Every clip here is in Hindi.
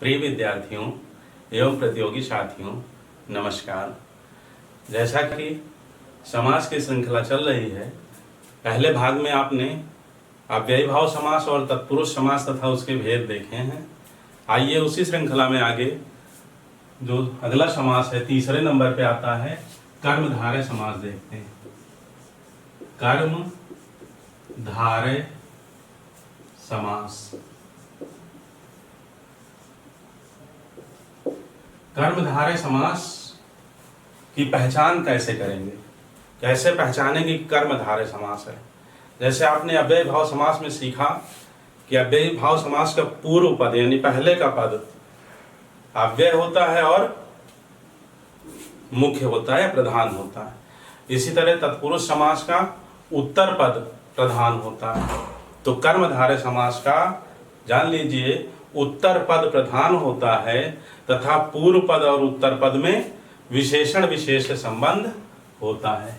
प्रिय विद्यार्थियों एवं प्रतियोगी साथियों, नमस्कार। जैसा कि समास की श्रृंखला चल रही है, पहले भाग में आपने अव्ययी भाव समास और तत्पुरुष समास तथा उसके भेद देखे हैं। आइए उसी श्रृंखला में आगे जो अगला समास है, तीसरे नंबर पे आता है कर्मधारय समास, देखते हैं। कर्मधारय समास। कर्मधारय समास की पहचान कैसे करेंगे, कैसे पहचानेंगे कि कर्मधारय समास है। जैसे आपने अव्ययी भाव समास में सीखा कि अव्ययी भाव समास का पूर्व पद यानी पहले का पद अव्यय होता है और मुख्य होता है, प्रधान होता है। इसी तरह तत्पुरुष समास का उत्तर पद प्रधान होता है। तो कर्मधारय समास का जान लीजिए, उत्तर पद प्रधान होता है तथा पूर्व पद और उत्तर पद में विशेषण विशेष संबंध होता है।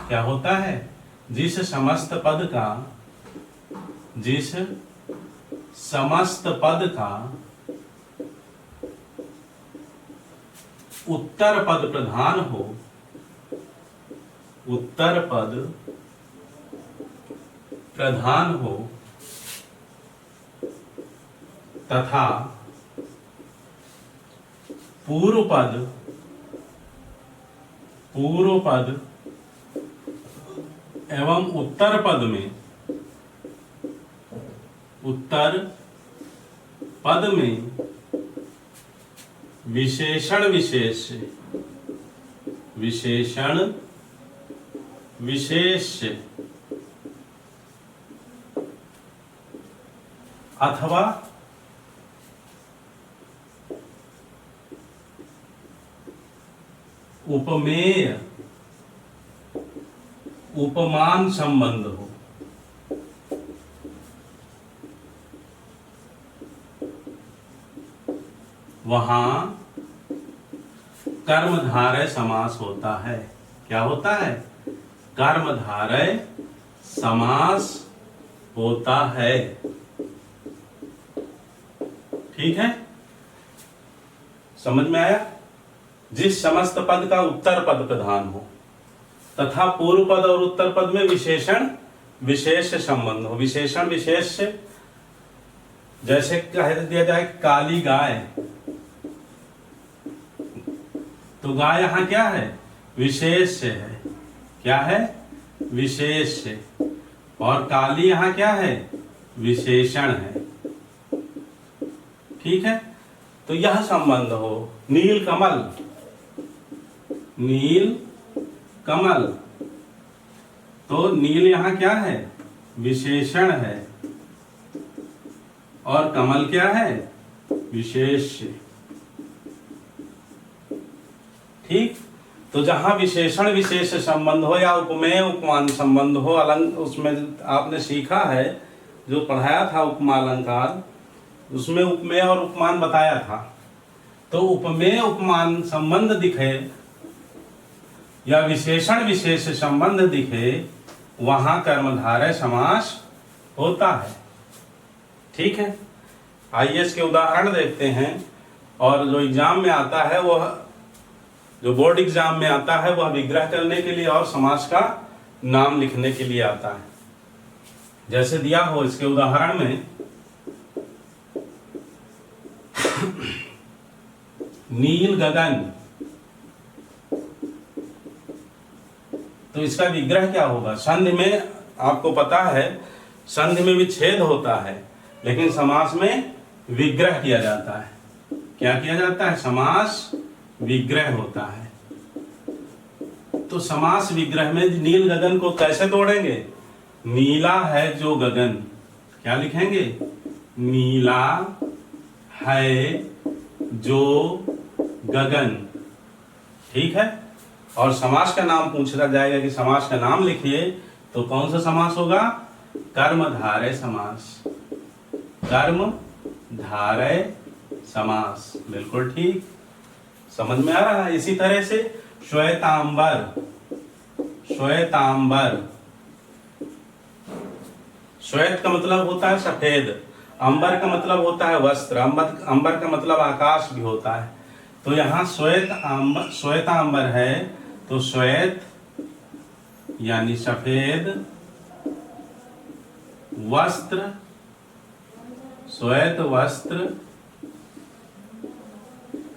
क्या होता है? जिस समस्त पद का उत्तर पद प्रधान हो, उत्तर पद प्रधान हो तथा पूर्व पद एवं उत्तर पद में विशेषण विशेष अथवा उपमेय उपमान संबंध हो, वहां कर्मधारय समास होता है। क्या होता है? कर्मधारय समास होता है। ठीक है, समझ में आया? जिस समस्त पद का उत्तर पद प्रधान हो तथा पूर्व पद और उत्तर पद में विशेषण विशेष संबंध हो। विशेषण विशेष जैसे कह दिया जाए काली गाय, तो गाय यहां क्या है? विशेष है। क्या है? विशेष है। और काली यहां क्या है? विशेषण है। ठीक है, तो यह संबंध हो। नील कमल, तो नील यहां क्या है? विशेषण है और कमल क्या है? विशेष। ठीक, तो जहां विशेषण विशेष संबंध हो या उपमेय उपमान संबंध हो, उसमें आपने सीखा है, जो पढ़ाया था उपमा अलंकार, उसमें उपमेय और उपमान बताया था। तो उपमेय उपमान संबंध दिखे या विशेषण विशेष संबंध दिखे, वहां कर्मधारय समास होता है। ठीक है, आइए इसके उदाहरण देखते हैं। और जो एग्जाम में आता है, वह जो बोर्ड एग्जाम में आता है, वह विग्रह करने के लिए और समास का नाम लिखने के लिए आता है। जैसे दिया हो इसके उदाहरण में, नील गगन, तो इसका विग्रह क्या होगा? संधि में आपको पता है, संधि में विच्छेद होता है, लेकिन समास में विग्रह किया जाता है। क्या किया जाता है? समास विग्रह होता है। तो समास विग्रह में नील गगन को कैसे तोड़ेंगे? नीला है जो गगन, क्या लिखेंगे? नीला है जो गगन। ठीक है, और समास का नाम पूछा जाएगा कि समास का नाम लिखिए, तो कौन सा समास होगा? कर्मधारय समास। कर्मधारय समास, बिल्कुल ठीक, समझ में आ रहा है। इसी तरह से श्वेतांबर, श्वेत का मतलब होता है सफेद। अंबर का मतलब होता है वस्त्र, अंबर का मतलब आकाश भी होता है। तो यहाँ श्वेतांबर है, तो श्वेत यानी सफेद वस्त्र, श्वेत वस्त्र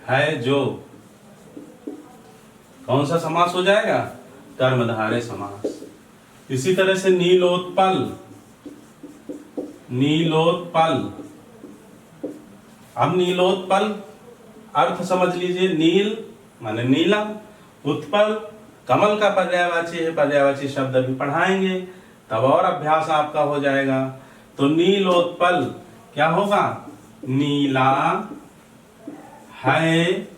है जो, कौन सा समास हो जाएगा? कर्मधारय समास। इसी तरह से नीलोत्पल, नीलोत्पल। अब नीलोत्पल अर्थ समझ लीजिए, नील माने नीला, उत्पल कमल का पर्यायवाची है, पर्यायवाची शब्द भी पढ़ाएंगे तब और अभ्यास आपका हो जाएगा। तो नीलोत्पल क्या होगा? नीला है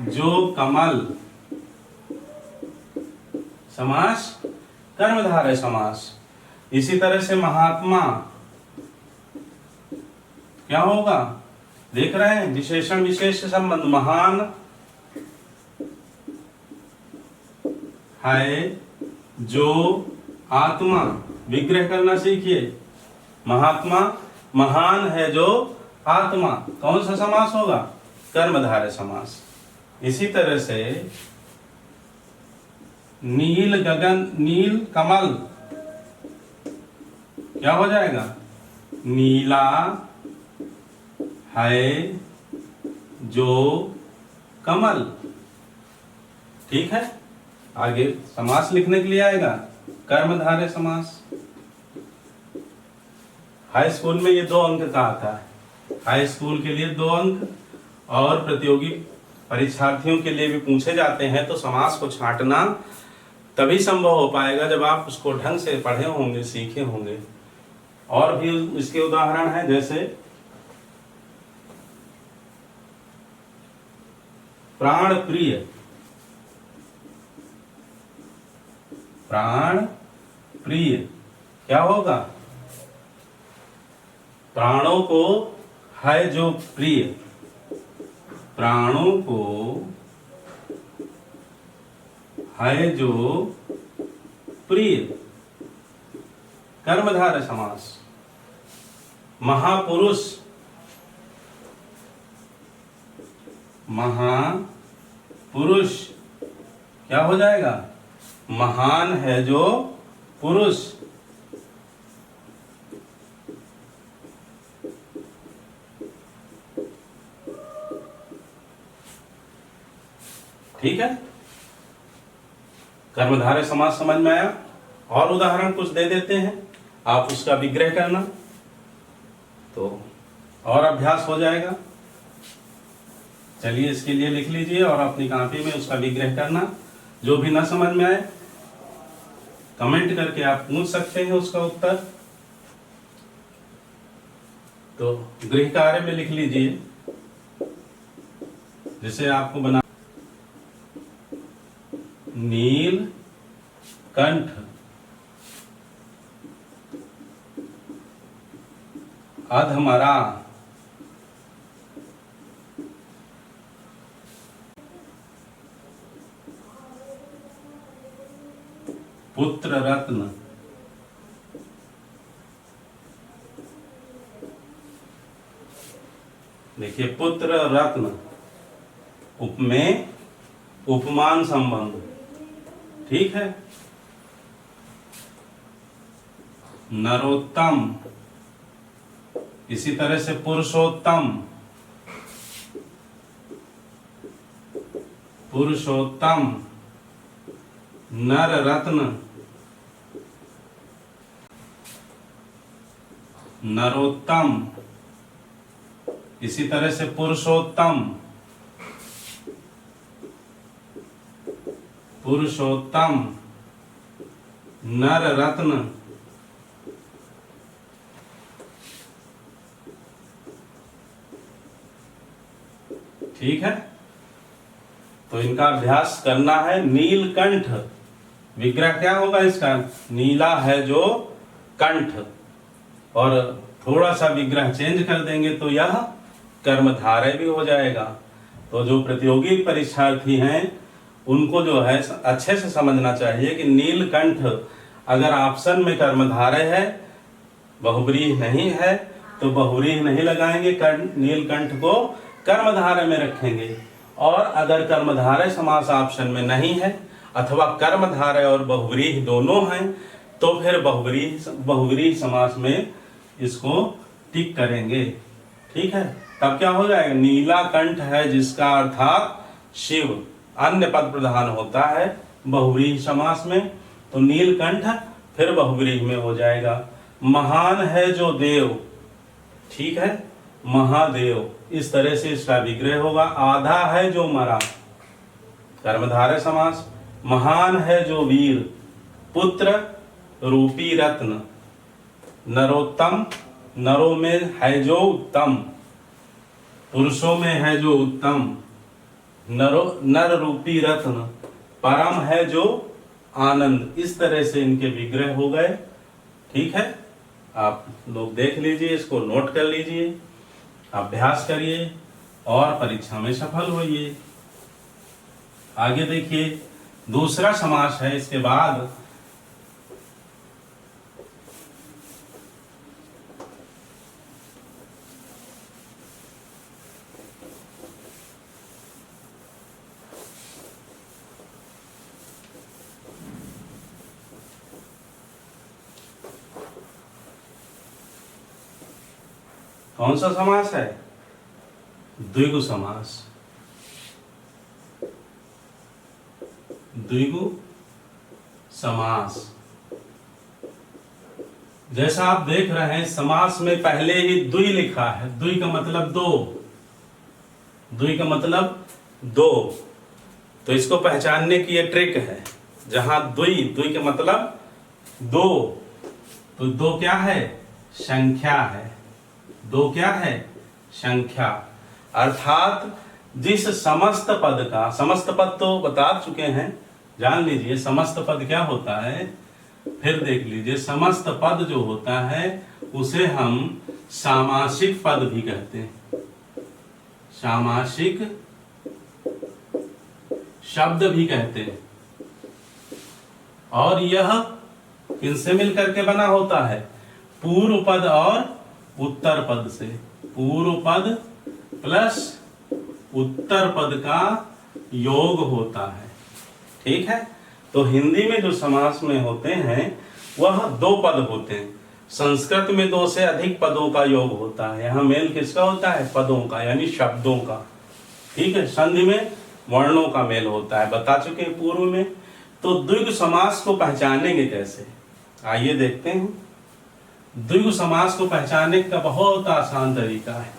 जो कमल, समास कर्मधारय समास। इसी तरह से महात्मा क्या होगा? देख रहे हैं, विशेषण विशेष संबंध। महान है जो आत्मा, विग्रह करना सीखिए। महात्मा, महान है जो आत्मा, कौन सा समास होगा? कर्मधारय समास। इसी तरह से नील गगन, नील कमल क्या हो जाएगा? नीला है जो कमल। ठीक है, आगे समास लिखने के लिए आएगा कर्मधारय समास। हाई स्कूल में ये 2 अंक का आता है, हाई स्कूल के लिए 2 अंक, और प्रतियोगी परीक्षार्थियों के लिए भी पूछे जाते हैं। तो समास को छांटना तभी संभव हो पाएगा जब आप उसको ढंग से पढ़े होंगे, सीखे होंगे। और भी इसके उदाहरण हैं, जैसे प्राण प्रिय, प्राण प्रिय क्या होगा? प्राणों को है जो प्रिय, प्राणों को है जो प्रिय, कर्मधारय समास। महापुरुष, महापुरुष क्या हो जाएगा? महान है जो पुरुष। ठीक है, कर्मधारय समास समझ में आया। और उदाहरण कुछ दे देते हैं, आप उसका विग्रह करना तो और अभ्यास हो जाएगा। चलिए इसके लिए लिख लीजिए और अपनी कॉपी में उसका विग्रह करना। जो भी ना समझ में आए कमेंट करके आप पूछ सकते हैं उसका उत्तर। तो गृह कार्य में लिख लीजिए, जिसे आपको बना नील कंठ अधमरा, पुत्र रत्न, देखिए पुत्र रत्न में उपमान संबंध। ठीक है, नरोत्तम, इसी तरह से पुरुषोत्तम, पुरुषोत्तम, नर रत्न, नरोत्तम, इसी तरह से पुरुषोत्तम, पुरुषोत्तम, नर रत्न, ठीक है। तो इनका अभ्यास करना है। नीलकंठ, विग्रह क्या होगा इसका? नीला है जो कंठ, और थोड़ा सा विग्रह चेंज कर देंगे तो यह कर्मधारय भी हो जाएगा। तो जो प्रतियोगी परीक्षार्थी हैं उनको जो है अच्छे से समझना चाहिए कि नीलकंठ अगर ऑप्शन में कर्मधारय है, बहुब्रीहि नहीं है, तो बहुव्रीहि नहीं लगाएंगे, नीलकंठ को कर्मधारय में रखेंगे। और अगर कर्मधारय समास ऑप्शन में नहीं है अथवा कर्मधारय और बहुव्रीहि दोनों हैं तो फिर बहुव्रीहि समास में इसको टिक करेंगे। ठीक है, तब क्या हो जाएगा, नीला कंठ है जिसका अर्थात शिव अन्य पद प्रधान होता है बहुव्रीहि समास में, तो नीलकंठ फिर बहुव्रीहि में हो जाएगा। महान है जो देव, ठीक है, महादेव, इस तरह से इसका विग्रह होगा। आधा है जो मरा, कर्मधारय समास। महान है जो वीर, पुत्र रूपी रत्न, नरोत्तम, नरों में है जो उत्तम, पुरुषों में है जो उत्तम, नर रूपी रत्न, परम है जो आनंद। इस तरह से इनके विग्रह हो गए। ठीक है, आप लोग देख लीजिए, इसको नोट कर लीजिए, अभ्यास करिए और परीक्षा में सफल होइए। आगे देखिए, दूसरा समास है इसके बाद कौन सा समास है, द्विगु समास। द्विगु समास, जैसा आप देख रहे हैं समास में पहले ही द्वि लिखा है, द्वि का मतलब दो, द्वि का मतलब दो, तो इसको पहचानने की ये ट्रिक है। जहां द्वि, द्वि का मतलब दो, तो दो क्या है, संख्या है। दो क्या है, संख्या। अर्थात जिस समस्त पद का, समस्त पद तो बता चुके हैं, जान लीजिए समस्त पद क्या होता है, फिर देख लीजिए। समस्त पद जो होता है उसे हम सामासिक पद भी कहते हैं, सामासिक शब्द भी कहते हैं। और यह किनसे मिलकर के बना होता है, पूर्व पद और उत्तर पद से। पूर्व पद प्लस उत्तर पद का योग होता है। ठीक है, तो हिंदी में जो समास में होते हैं वह दो पद होते हैं, संस्कृत में दो से अधिक पदों का योग होता है। यहाँ मेल किसका होता है, पदों का, यानी शब्दों का। ठीक है, संधि में वर्णों का मेल होता है, बता चुके हैं पूर्व में। तो द्विगु समास को पहचानेंगे कैसे, आइए देखते हैं। द्विगु समास को पहचानने का बहुत आसान तरीका है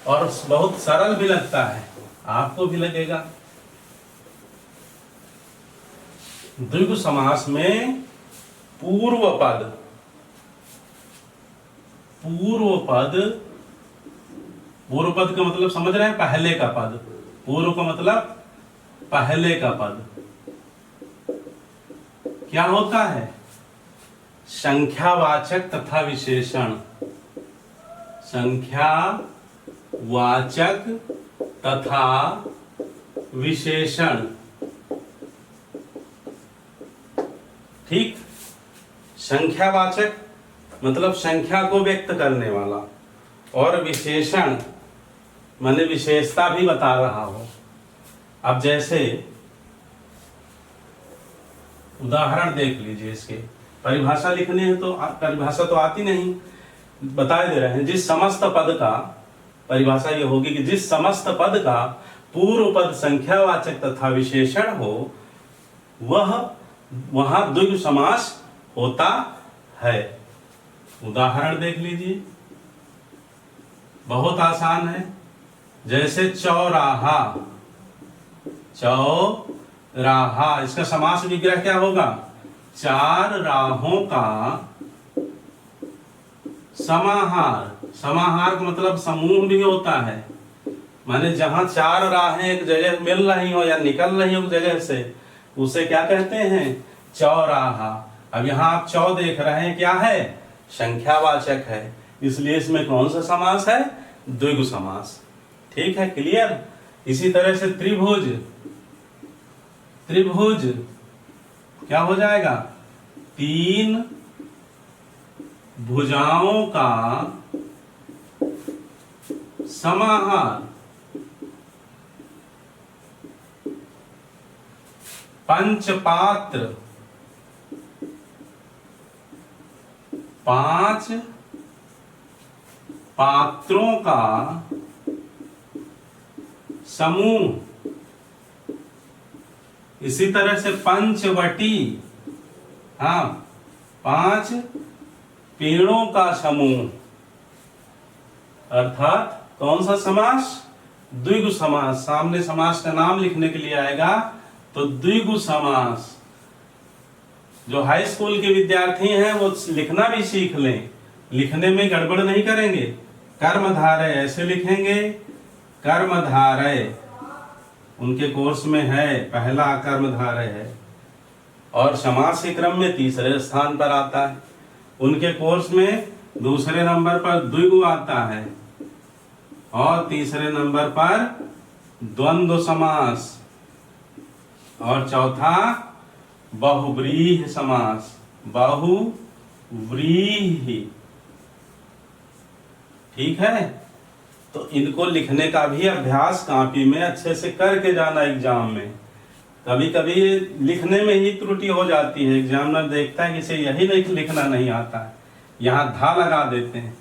और बहुत सरल भी लगता है, आपको भी लगेगा। द्विगु समास में पूर्व पद, पूर्व पद, पूर्व पद का मतलब समझ रहे हैं, पहले का पद। पूर्व का मतलब पहले का पद क्या होता है, संख्यावाचक तथा विशेषण। संख्यावाचक तथा विशेषण। ठीक, संख्यावाचक मतलब संख्या को व्यक्त करने वाला, और विशेषण माने विशेषता भी बता रहा हो। अब जैसे उदाहरण देख लीजिए, इसके परिभाषा लिखने है तो परिभाषा तो आती नहीं, बता दे रहे हैं। जिस समस्त पद का, परिभाषा ये होगी कि जिस समस्त पद का पूर्व पद संख्यावाचक तथा विशेषण हो वह वहां द्विगु समास होता है। उदाहरण देख लीजिए, बहुत आसान है। जैसे चौराहा, चौराहा, इसका समास विग्रह क्या होगा, चार राहों का समाहार। समाहार का मतलब समूह भी होता है, माने जहां चार राहें एक जगह मिल रही हो या निकल रही हो जगह से, उसे क्या कहते हैं, चौराहा। अब यहाँ आप चौ देख रहे हैं, क्या है, संख्यावाचक है, इसलिए इसमें कौन सा समास है, द्विगु समास। ठीक है, क्लियर। इसी तरह से त्रिभुज, त्रिभुज क्या हो जाएगा, तीन भुजाओं का समाहार, पंचपात्र, 5 पात्रों का समूह। इसी तरह से पंचवटी, हाँ, 5 पेड़ों का समूह। अर्थात कौन सा समास? द्विगु समास। सामने समास का नाम लिखने के लिए आएगा तो द्विगु समास। जो हाई स्कूल के विद्यार्थी हैं वो लिखना भी सीख लें, लिखने में गड़बड़ नहीं करेंगे। कर्मधारय ऐसे लिखेंगे, कर्मधारय उनके कोर्स में है, पहला कर्मधारय है और समास के क्रम में तीसरे स्थान पर आता है। उनके कोर्स में दूसरे नंबर पर द्विगु आता है और तीसरे नंबर पर द्वंद्व समास और चौथा बहुव्रीहि समास। बहुव्रीहि, ठीक है। तो इनको लिखने का भी अभ्यास कापी में अच्छे से करके जाना एग्जाम में। कभी कभी लिखने में ही त्रुटि हो जाती है, एग्जामिनर देखता है कि इसे यही नहीं लिखना नहीं आता है, यहाँ धा लगा देते हैं,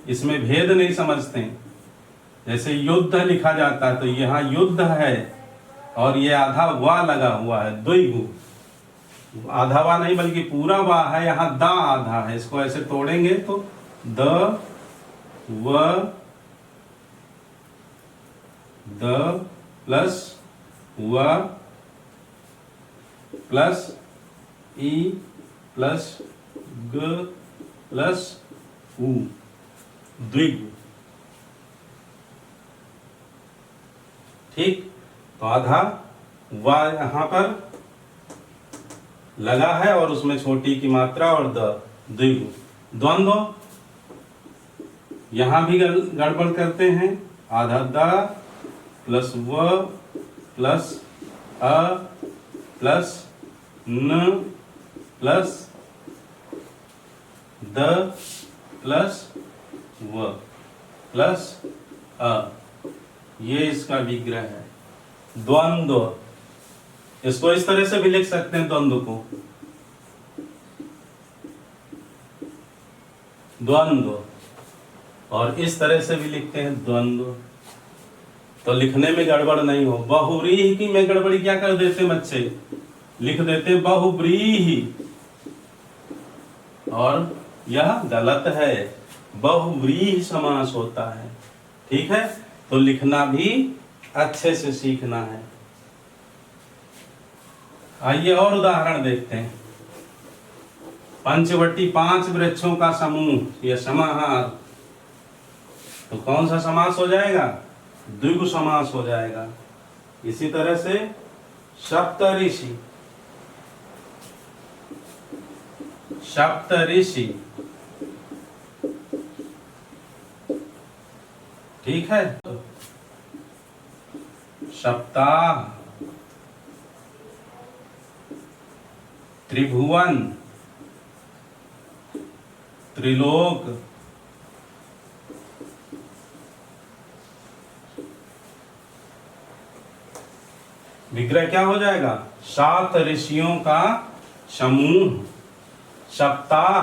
इसमें भेद नहीं समझते हैं। जैसे युद्ध लिखा जाता है तो यहाँ युद्ध है और ये आधा वा लगा हुआ है, द्विगु। आधा वा नहीं बल्कि पूरा वा है, यहाँ दा आधा है। इसको ऐसे तोड़ेंगे तो द प्लस व प्लस ई प्लस ग प्लस उ, द्विगु। ठीक, तो आधा वा यहां पर लगा है और उसमें छोटी की मात्रा और द, द्विगु। द्वंद्व यहां भी गड़बड़ करते हैं, आधा द प्लस व प्लस अ प्लस न प्लस द प्लस व प्लस अ, ये इसका विग्रह है। द्वंद्व, इसको इस तरह से भी लिख सकते हैं, द्वंद्व को द्वंद्व, और इस तरह से भी लिखते हैं द्वंद्व। तो लिखने में गड़बड़ नहीं हो। बहुव्रीहि की में गड़बड़ी क्या कर देते बच्चे, लिख देते बहुव्रीहि, और यह गलत है, बहुव्रीहि समास होता है। ठीक है, तो लिखना भी अच्छे से सीखना है। आइए और उदाहरण देखते हैं। पंचवटी, 5 वृक्षों का समूह, यह समाहार, तो कौन सा समास हो जाएगा? द्विगु समास हो जाएगा। इसी तरह से सप्तऋषि, सप्तऋषि, ठीक है। सप्ताह, त्रिभुवन, त्रिलोक, विग्रह क्या हो जाएगा? 7 ऋषियों का समूह। सप्ताह,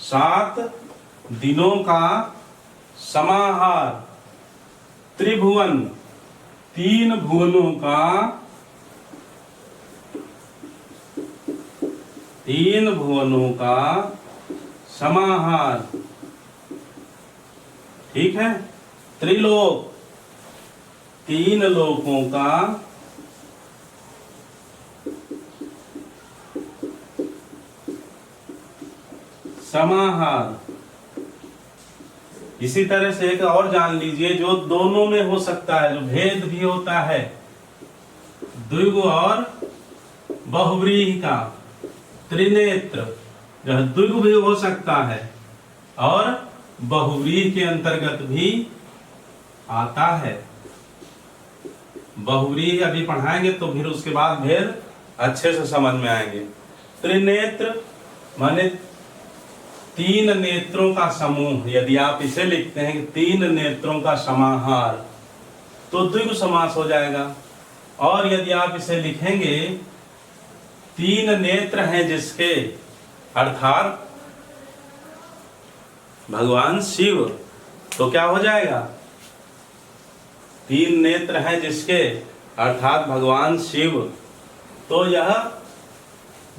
7 दिनों का समाहार। त्रिभुवन, 3 भुवनों का, 3 भुवनों का समाहार। ठीक है। त्रिलोक, 3 लोकों का समाहार। इसी तरह से एक और जान लीजिए जो दोनों में हो सकता है, जो भेद भी होता है द्विगु और बहुव्रीहि का। त्रिनेत्र, जो द्विगु भी हो सकता है और बहुव्रीहि के अंतर्गत भी आता है। बहुव्रीहि अभी पढ़ाएंगे तो फिर उसके बाद भेद अच्छे से समझ में आएंगे। त्रिनेत्र माने तीन नेत्रों का समूह, यदि आप इसे लिखते हैं कि तीन नेत्रों का समाहार, तो द्विगु समास हो जाएगा। और यदि आप इसे लिखेंगे तीन नेत्र हैं जिसके, अर्थात भगवान शिव, तो क्या हो जाएगा? तीन नेत्र हैं जिसके अर्थात भगवान शिव, तो यह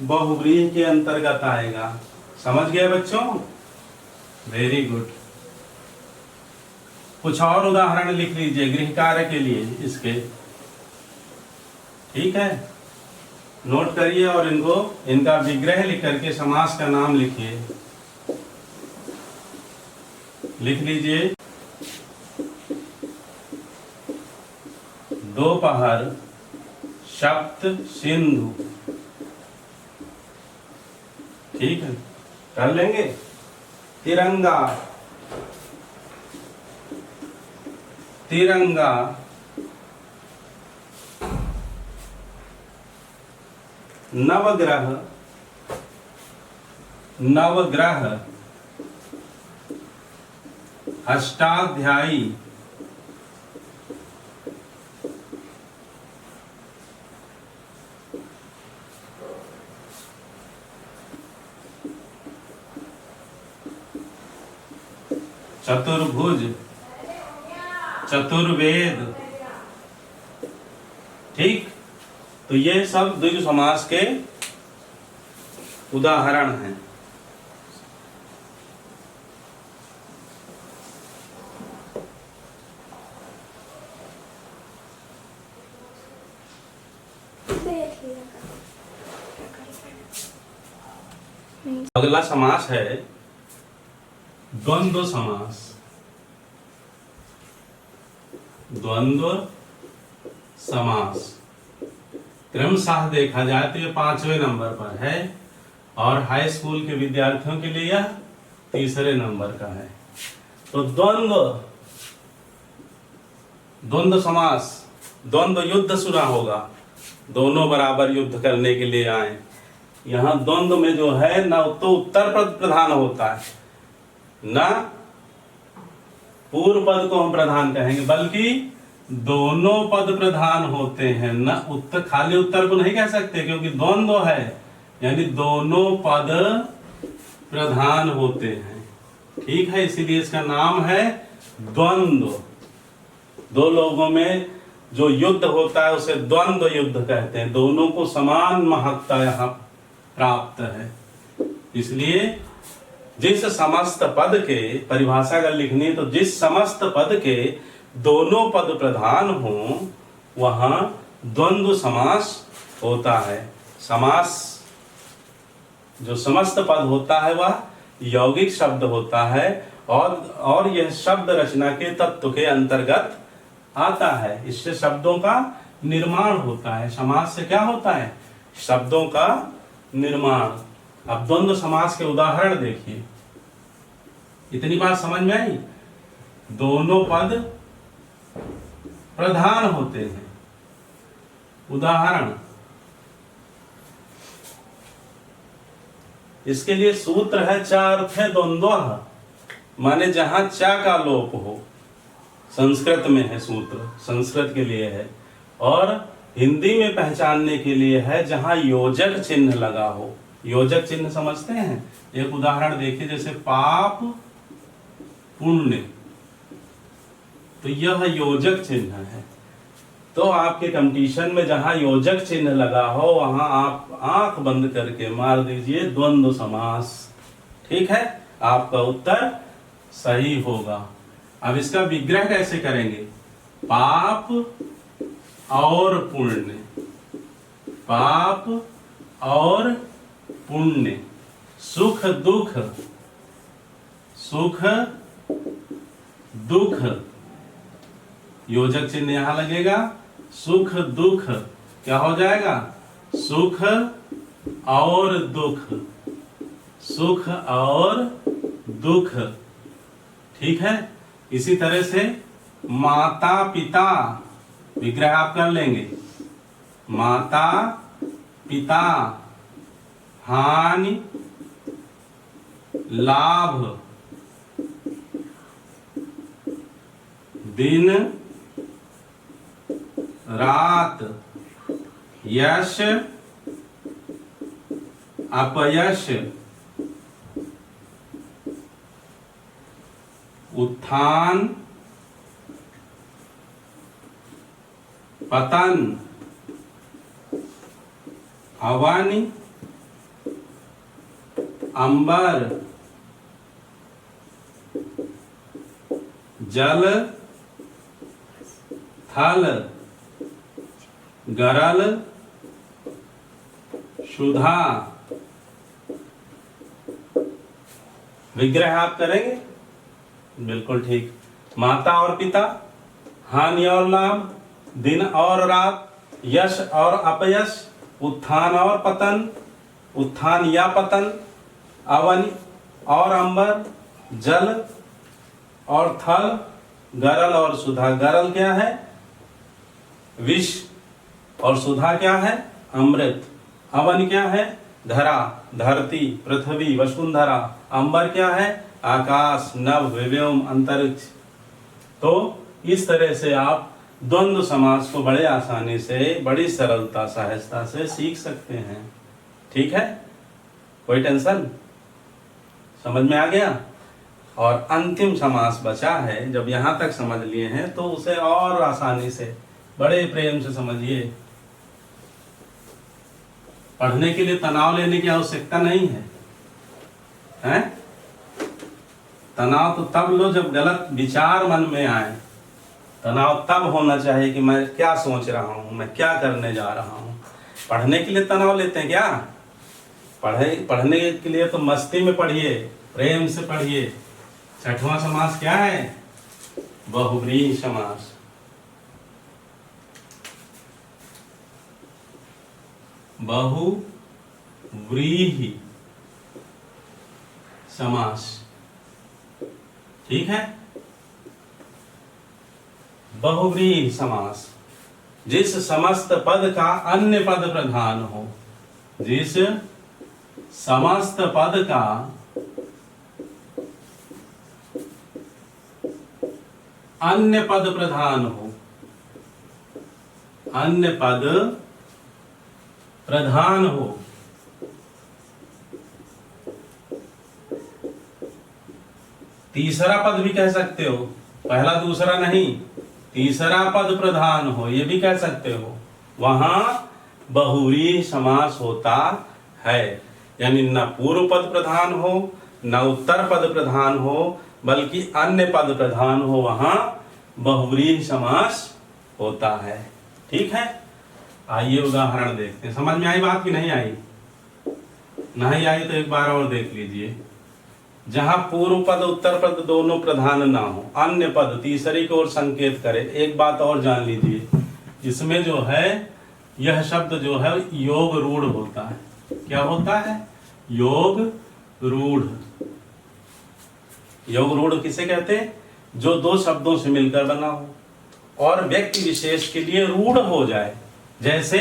बहुव्रीहि के अंतर्गत आएगा। समझ गए बच्चों? Very good. कुछ और उदाहरण लिख लीजिए गृह कार्य के लिए इसके, ठीक है? नोट करिए और इनका विग्रह लिख करके समास का नाम लिखिए। लिख लीजिए, दोपहर, सप्त सिंधु। ठीक है, कर लेंगे। तिरंगा, तिरंगा, नवग्रह, नवग्रह, अष्टाध्यायी, चतुर्भुज, चतुर्वेद। ठीक, तो ये सब द्विगु समास के उदाहरण हैं। अगला समास है द्वंद्व समास। द्वंद्व समास क्रमशः देखा जाए तो ये 5वें नंबर पर है और हाई स्कूल के विद्यार्थियों के लिए यह 3रे नंबर का है। तो द्वंद्व समास, द्वंद्व युद्ध सुना होगा, दोनों बराबर युद्ध करने के लिए आए। यहाँ द्वंद्व में जो है ना तो उत्तर पद प्रधान होता है, ना पूर्व पद को हम प्रधान कहेंगे, बल्कि दोनों पद प्रधान होते हैं। न उत्तर, खाली उत्तर को नहीं कह सकते क्योंकि द्वंद्व है, यानी दोनों पद प्रधान होते हैं। ठीक है, इसीलिए इसका नाम है द्वंद्व। दो लोगों में जो युद्ध होता है उसे द्वंद्व युद्ध कहते हैं। दोनों को समान महत्ता यहाँ प्राप्त है। इसलिए जिस समस्त पद के, परिभाषा अगर लिखनी है तो जिस समस्त पद के दोनों पद प्रधान हों वहां द्वंद्व समास होता है। समास जो समस्त पद होता है वह यौगिक शब्द होता है और यह शब्द रचना के तत्व के अंतर्गत आता है। इससे शब्दों का निर्माण होता है। समास से क्या होता है? शब्दों का निर्माण। अब द्वंद्व समास के उदाहरण देखिए। इतनी बात समझ में आई? दोनों पद प्रधान होते हैं। उदाहरण, इसके लिए सूत्र है चार्थे द्वंद्वः, माने जहां चा का लोप हो। संस्कृत में है सूत्र, संस्कृत के लिए है। और हिंदी में पहचानने के लिए है जहां योजक चिन्ह लगा हो। योजक चिन्ह समझते हैं? एक उदाहरण देखिए, जैसे पाप पुण्य, तो यह योजक चिन्ह है। तो आपके कंपटीशन में जहां योजक चिन्ह लगा हो वहां आप आंख बंद करके मार दीजिए द्वंद्व समास। ठीक है, आपका उत्तर सही होगा। अब इसका विग्रह कैसे करेंगे? पाप और पुण्य, पाप और पुण्य, सुख दुख, सुख दुख, योजक चिन्ह यहां लगेगा। सुख दुख क्या हो जाएगा? सुख और दुख, सुख और दुख। ठीक है, इसी तरह से माता पिता, विग्रह आप कर लेंगे। माता पिता, हानि लाभ, दिन रात, यश अपयश, उत्थान पतन, अवन अंबर, जल थल, गरल सुधा। विग्रह आप करेंगे? बिल्कुल ठीक। माता और पिता, हानि और लाभ, दिन और रात, यश और अपयश, उत्थान और पतन, उत्थान या पतन, अवन और अंबर, जल और थल, गरल और सुधा। गरल क्या है? विष, और सुधा क्या है? अमृत। अवन क्या है? धरा, धरती, पृथ्वी, वसुंधरा। अंबर क्या है? आकाश, नभ, व्योम, अंतरिक्ष। तो इस तरह से आप द्वंद्व समास को बड़े आसानी से, बड़ी सरलता, सहजता से सीख सकते हैं। ठीक है, कोई टेंशन? समझ में आ गया? और अंतिम समास बचा है। जब यहां तक समझ लिए हैं तो उसे और आसानी से, बड़े प्रेम से समझिए। पढ़ने के लिए तनाव लेने की आवश्यकता नहीं है, हैं? तनाव तो तब लो जब गलत विचार मन में आए। तनाव तब होना चाहिए कि मैं क्या सोच रहा हूं, मैं क्या करने जा रहा हूं। पढ़ने के लिए तनाव लेते हैं क्या? पढ़ने के लिए तो मस्ती में पढ़िए, प्रेम से पढ़िए। छठवां समास क्या है? बहुव्रीहि समास। बहुव्रीहि समास, ठीक है। बहुव्रीहि समास, जिस समस्त पद का अन्य पद प्रधान हो, जिस समस्त पद का अन्य पद प्रधान हो, अन्य पद प्रधान हो। तीसरा पद भी कह सकते हो, पहला दूसरा नहीं, तीसरा पद प्रधान हो, ये भी कह सकते हो। वहां बहुव्रीहि समास होता है, यानी न पूर्व पद प्रधान हो, न उत्तर पद प्रधान हो, बल्कि अन्य पद प्रधान हो, वहां बहुव्रीहि समास होता है। ठीक है, आइए उदाहरण देखते हैं। समझ में आई बात कि नहीं आई? नहीं आई तो एक बार और देख लीजिए। जहां पूर्व पद उत्तर पद दोनों प्रधान ना हो, अन्य पद तीसरी को ओर संकेत करे। एक बात और जान लीजिए, इसमें जो है यह शब्द जो है योग रूढ़ होता है। क्या होता है? योग रूढ़। योग रूढ़ किसे कहते हैं? जो दो शब्दों से मिलकर बना हो और व्यक्ति विशेष के लिए रूढ़ हो जाए। जैसे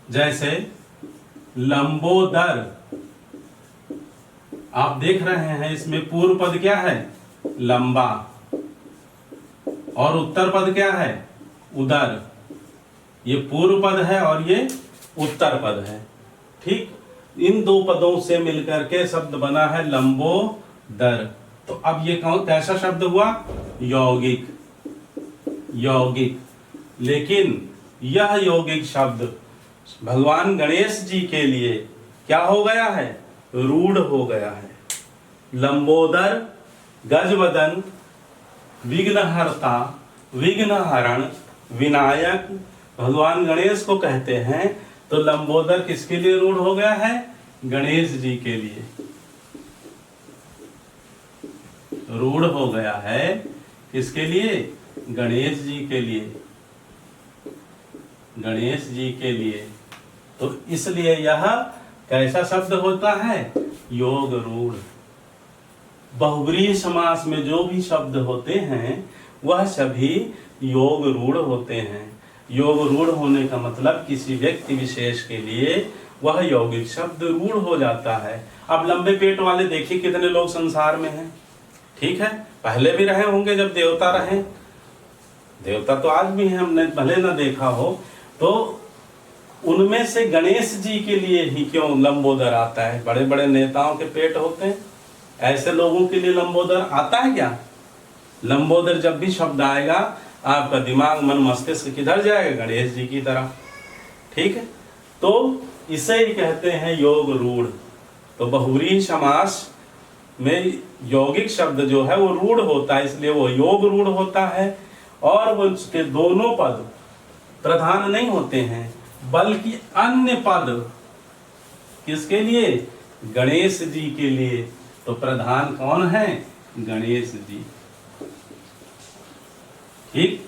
जैसे लंबोदर, आप देख रहे हैं इसमें पूर्व पद क्या है? लंबा, और उत्तर पद क्या है? उदर। ये पूर्व पद है और ये उत्तर पद है। ठीक, इन दो पदों से मिलकर के शब्द बना है लंबोदर। तो अब ये कैसा शब्द हुआ? यौगिक। यौगिक। लेकिन यह यौगिक शब्द भगवान गणेश जी के लिए क्या हो गया है? रूढ़ हो गया है। लंबोदर, गजवदन, विघ्नहर्ता, विघ्नहरण, विनायक भगवान गणेश को कहते हैं। तो लंबोदर किसके लिए रूढ़ हो गया है? गणेश जी के लिए रूढ़ हो गया है। किसके लिए? गणेश जी के लिए। गणेश जी के लिए। तो इसलिए यह कैसा शब्द होता है? योग रूढ़। बहुव्रीहि समास में जो भी शब्द होते हैं वह सभी योग रूढ़ होते हैं। योग रूढ़ होने का मतलब किसी व्यक्ति विशेष के लिए वह यौगिक शब्द रूढ़ हो जाता है। अब लंबे पेट वाले देखिए कितने लोग संसार में हैं, ठीक है, पहले भी रहे होंगे जब देवता रहे, देवता तो आज भी हैं, हमने भले ना देखा हो। तो उनमें से गणेश जी के लिए ही क्यों लंबोदर आता है? बड़े बड़े नेताओं के पेट होते हैं, ऐसे लोगों के लिए लंबोदर आता है क्या? लंबोदर जब भी शब्द आएगा आपका दिमाग मन मस्तिष्क किधर जाएगा? गणेश जी की तरफ, ठीक है। तो इसे ही कहते हैं योग रूढ़। तो बहुव्रीहि समास में यौगिक शब्द जो है वो रूढ़ होता है, इसलिए वो योग रूढ़ होता है। और वो उसके दोनों पद प्रधान नहीं होते हैं, बल्कि अन्य पद किसके लिए? गणेश जी के लिए। तो प्रधान कौन है? गणेश जी, ठीक।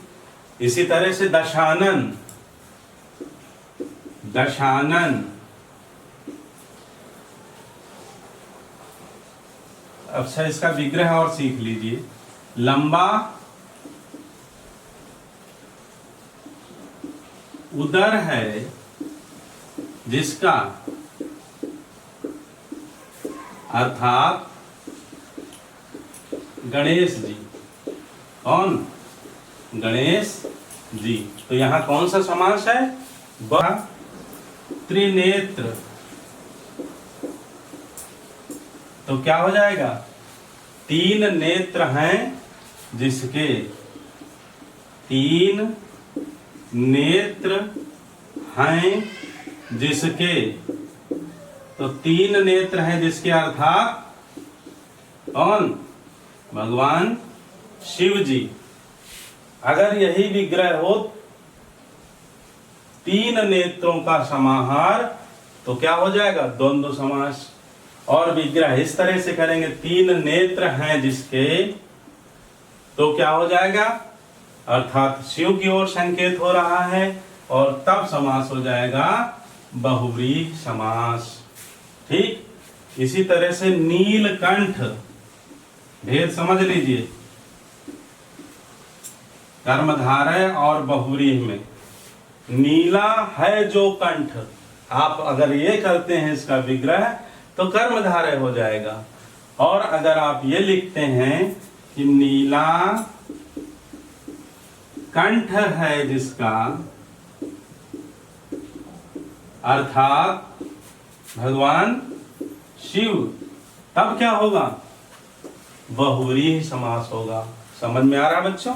इसी तरह से दशानन, दशानन, अच्छा इसका विग्रह और सीख लीजिए। लंबा उदर है जिसका, अर्थात गणेश जी। कौन? गणेश जी। तो यहां कौन सा समास है? वह त्रिनेत्र। तो क्या हो जाएगा? तीन नेत्र हैं जिसके, तीन नेत्र हैं जिसके। तो तीन नेत्र हैं जिसके अर्थात कौन? भगवान शिव जी। अगर यही विग्रह हो तीन नेत्रों का समाहार तो क्या हो जाएगा? द्वंद्व समास। और विग्रह इस तरह से करेंगे, तीन नेत्र हैं जिसके, तो क्या हो जाएगा? अर्थात शिव की ओर संकेत हो रहा है, और तब समास हो जाएगा बहुव्रीहि समास, ठीक। इसी तरह से नीलकंठ, भेद समझ लीजिए, कर्मधारय और बहुव्रीहि में। नीला है जो कंठ, आप अगर ये करते हैं इसका विग्रह तो कर्मधारय हो जाएगा। और अगर आप ये लिखते हैं कि नीला कंठ है जिसका, अर्थात भगवान शिव, तब क्या होगा? बहुव्रीहि समास होगा। समझ में आ रहा बच्चों?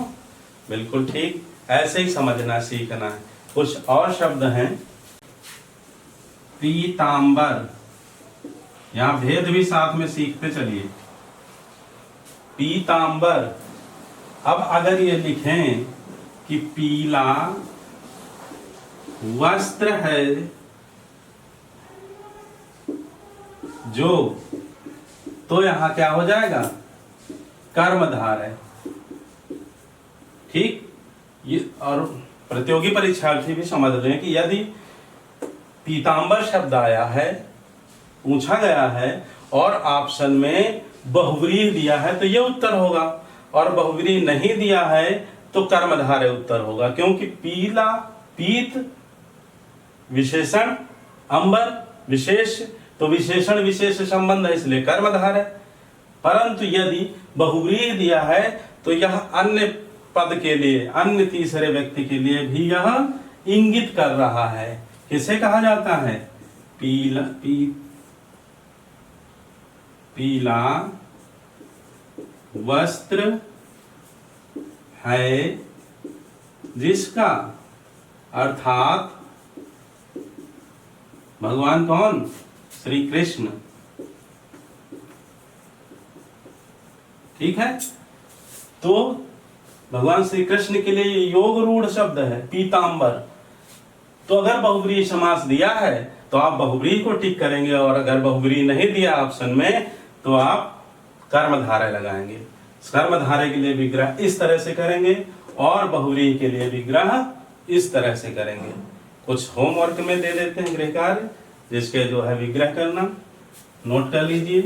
बिल्कुल ठीक, ऐसे ही समझना सीखना है। कुछ और शब्द हैं। पीतांबर, यहां भेद भी साथ में सीखते चलिए। पीतांबर, अब अगर ये लिखें कि पीला वस्त्र है जो, तो यहां क्या हो जाएगा? कर्मधारय, ठीक। ये और प्रतियोगी परीक्षार्थी भी समझ लें कि यदि पीतांबर शब्द आया है, पूछा गया है, और ऑप्शन में बहुव्रीहि दिया है तो ये उत्तर होगा, और बहुव्रीहि नहीं दिया है तो कर्मधारय उत्तर होगा। क्योंकि पीला, पीत विशेषण, अंबर विशेष, तो विशेषण विशेष संबंध है इसलिए कर्मधारय। परंतु यदि बहुव्रीहि दिया है तो यह अन्य पद के लिए, अन्य तीसरे व्यक्ति के लिए भी यह इंगित कर रहा है। किसे कहा जाता है? पीला, पीला वस्त्र है जिसका, अर्थात भगवान कौन? श्री कृष्ण, ठीक है। तो भगवान श्री कृष्ण के लिए योग रूढ़ शब्द है पीतांबर। तो अगर बहुव्रीहि समास दिया है तो आप बहुव्रीहि को टिक करेंगे, और अगर बहुव्रीहि नहीं दिया ऑप्शन में तो आप कर्मधारय लगाएंगे। कर्मधारय के लिए विग्रह इस तरह से करेंगे, और बहुव्रीहि के लिए विग्रह इस तरह से करेंगे। कुछ होमवर्क में दे देते हैं गृह कार्य, जिसके जो है विग्रह करना, नोट कर लीजिए।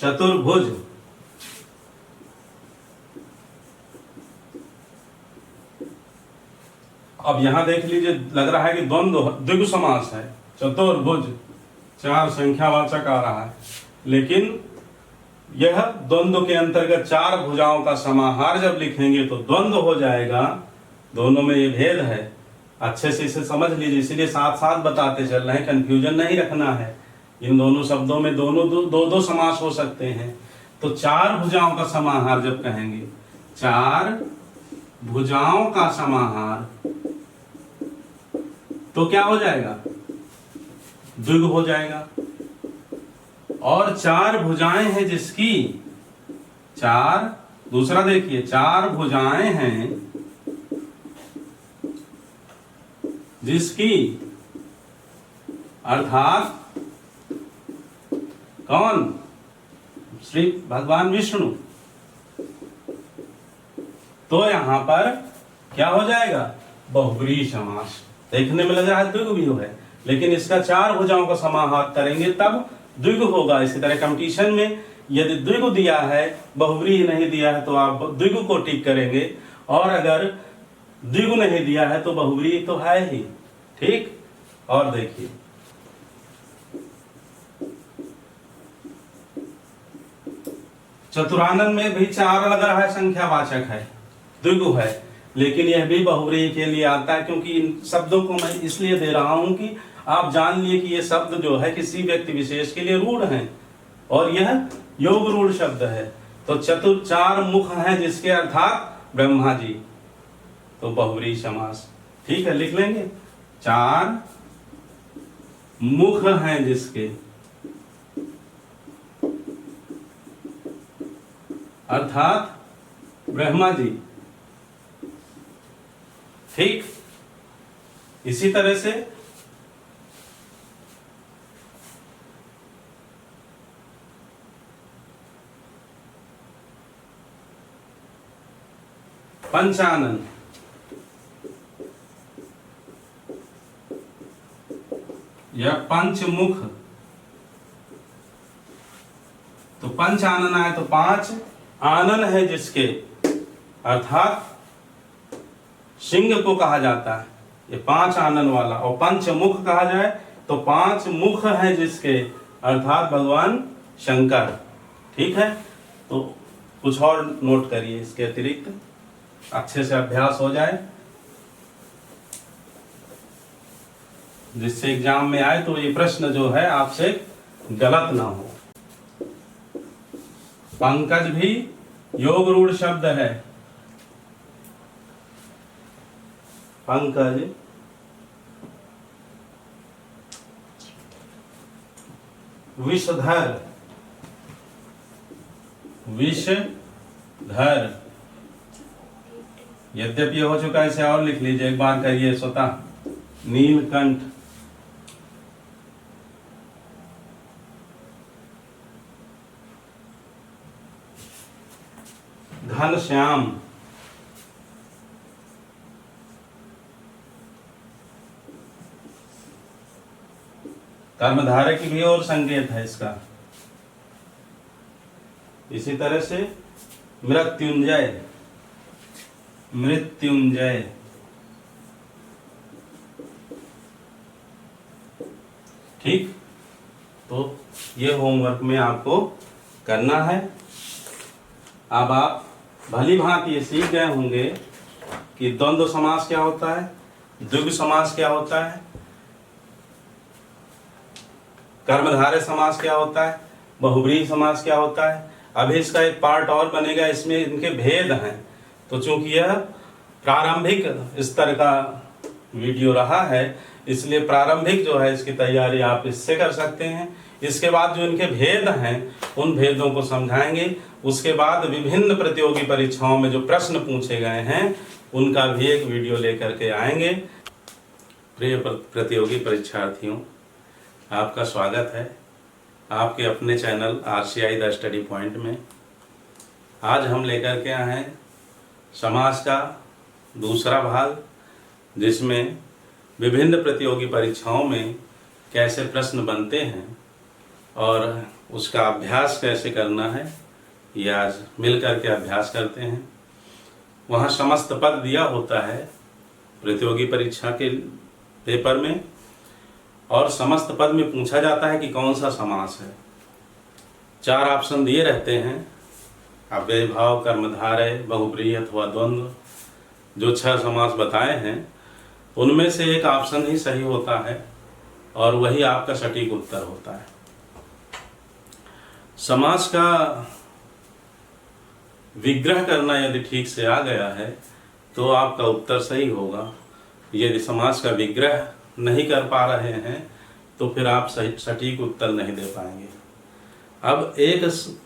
चतुर्भुज। अब यहां देख लीजिए, लग रहा है कि द्वंद्व द्विगु समास है। चतुर्भुज 4 संख्यावाचक आ रहा है, लेकिन यह द्वंद्व के अंतर्गत 4 भुजाओं का समाहार जब लिखेंगे तो द्वंद्व हो जाएगा। दोनों में ये भेद है, अच्छे से इसे समझ लीजिए, इसीलिए साथ साथ बताते चल रहे हैं, कंफ्यूजन नहीं रखना है। इन दोनों शब्दों में दोनों दो समास हो सकते हैं। तो 4 भुजाओं का समाहार जब कहेंगे, 4 भुजाओं का समाहार, तो क्या हो जाएगा? द्विगु हो जाएगा। और 4 भुजाएं हैं जिसकी, 4, दूसरा देखिए, 4 भुजाएं हैं जिसकी, अर्थात कौन? श्री भगवान विष्णु। तो यहां पर क्या हो जाएगा? बहुब्रीहि समास। देखने में लग रहा है द्विगु है, लेकिन इसका 4 भुजाओं का समाहार करेंगे तब द्विगु होगा। इसी तरह कंपटीशन में यदि द्विगु दिया है, बहुब्रीहि नहीं दिया है, तो आप द्विगु को टिक करेंगे, और अगर द्विगु नहीं दिया है तो बहुब्रीहि तो है ही। ठीक। और देखिए, चतुरानन में भी 4 लग रहा है, संख्यावाचक है, द्विगु है, लेकिन यह भी बहुब्रीहि के लिए आता है, क्योंकि इन शब्दों को मैं इसलिए दे रहा हूं कि आप जान लिए कि ये शब्द जो है किसी व्यक्ति विशेष के लिए रूढ़ हैं, और यह योग रूढ़ शब्द है। तो 4 मुख हैं जिसके, अर्थात ब्रह्मा जी, तो बहुब्रीहि समास। ठीक है, लिख लेंगे, 4 मुख हैं जिसके, अर्थात ब्रह्मा जी। ठीक। इसी तरह से पंचानन, या पंचमुख। तो पंच आनन आए तो 5 आनन है जिसके, अर्थात सिंह को कहा जाता है, ये 5 आनन वाला। और पंचमुख कहा जाए तो 5 मुख है जिसके, अर्थात भगवान शंकर। ठीक है, तो कुछ और नोट करिए इसके अतिरिक्त, अच्छे से अभ्यास हो जाए, जिससे एग्जाम में आए तो ये प्रश्न जो है आपसे गलत ना हो। पंकज भी योग रूढ़ शब्द है। पंकज विषधर, विषधर, यद्यपि हो चुका है, इसे और लिख लीजिए, एक बार करिए स्वतः। नीलकंठ, घनश्याम, कर्मधारय की भी और संकेत है इसका। इसी तरह से मृत्युंजय, मृत्युंजय। ठीक, तो ये होमवर्क में आपको करना है। अब आप भली भांति ये सीख गए होंगे कि द्वंद्व समास क्या होता है, द्विगु समास क्या होता है, कर्मधारय समास क्या होता है, बहुब्रीहि समास क्या होता है। अभी इसका एक पार्ट और बनेगा, इसमें इनके भेद हैं। तो चूंकि यह प्रारंभिक स्तर का वीडियो रहा है, इसलिए प्रारंभिक जो है इसकी तैयारी आप इससे कर सकते हैं। इसके बाद जो इनके भेद हैं उन भेदों को समझाएंगे। उसके बाद विभिन्न प्रतियोगी परीक्षाओं में जो प्रश्न पूछे गए हैं उनका भी एक वीडियो लेकर के आएंगे। प्रिय प्रतियोगी परीक्षार्थियों, आपका स्वागत है आपके अपने channel RCI the study point में। आज हम लेकर के आए हैं समास का दूसरा भाग, जिसमें विभिन्न प्रतियोगी परीक्षाओं में कैसे प्रश्न बनते हैं और उसका अभ्यास कैसे करना है ये आज मिल करके अभ्यास करते हैं। वहाँ समस्त पद दिया होता है प्रतियोगी परीक्षा के पेपर में, और समस्त पद में पूछा जाता है कि कौन सा समास है। 4 ऑप्शन दिए रहते हैं, अव्यय भाव, कर्मधारय, बहुब्रीहि अथवा द्वंद्व। जो 6 समास बताए हैं उनमें से एक ऑप्शन ही सही होता है और वही आपका सटीक उत्तर होता है। समास का विग्रह करना यदि ठीक से आ गया है तो आपका उत्तर सही होगा। यदि समास का विग्रह नहीं कर पा रहे हैं तो फिर आप सटीक उत्तर नहीं दे पाएंगे। अब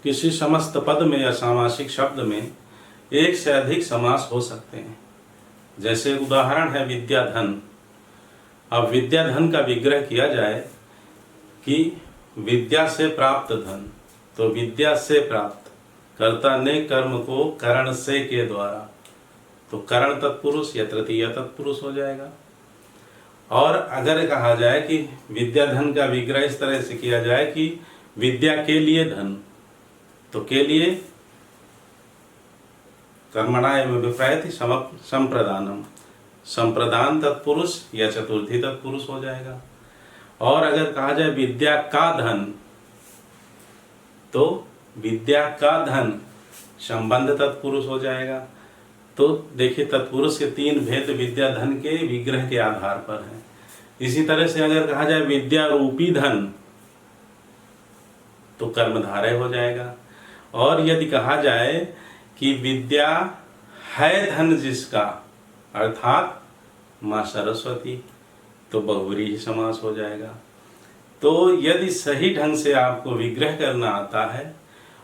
किसी समस्त पद में या सामासिक शब्द में एक से अधिक समास हो सकते हैं। जैसे उदाहरण है विद्याधन। अब विद्याधन का विग्रह किया जाए कि विद्या से प्राप्त धन, तो विद्या से प्राप्त, कर्ता ने कर्म को करण से के द्वारा, तो करण तत्पुरुष या तृतीय तत्पुरुष हो जाएगा। और अगर कहा जाए कि विद्याधन का विग्रह इस तरह से किया जाए कि विद्या के लिए धन, तो के लिए कर्मणा एवं विप्रयति संप्रदानम, संप्रदान तत्पुरुष या चतुर्थी तत्पुरुष हो जाएगा। और अगर कहा जाए विद्या का धन, तो विद्या का धन संबंध तत्पुरुष हो जाएगा। तो देखिए तत्पुरुष के 3 भेद विद्या धन के विग्रह के आधार पर हैं। इसी तरह से अगर कहा जाए विद्या रूपी धन, तो कर्मधारय हो जाएगा। और यदि कहा जाए कि विद्या है धन जिसका, अर्थात माँ सरस्वती, तो बहुव्रीहि समास हो जाएगा। तो यदि सही ढंग से आपको विग्रह करना आता है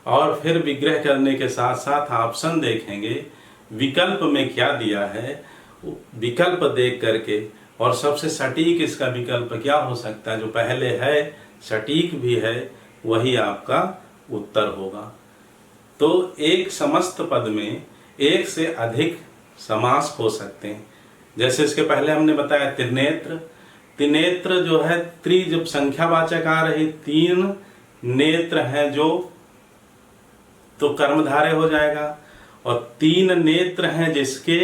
और फिर विग्रह करने के साथ साथ ऑप्शन देखेंगे विकल्प में क्या दिया है, विकल्प देख करके, और सबसे सटीक इसका विकल्प क्या हो सकता है, जो पहले है सटीक भी है, वही आपका उत्तर होगा। तो एक समस्त पद में एक से अधिक समास हो सकते हैं। जैसे इसके पहले हमने बताया त्रिनेत्र। त्रिनेत्र जो है, त्रि जब संख्यावाचक आ रही, 3 नेत्र हैं जो, तो कर्मधारय हो जाएगा। और 3 नेत्र हैं जिसके,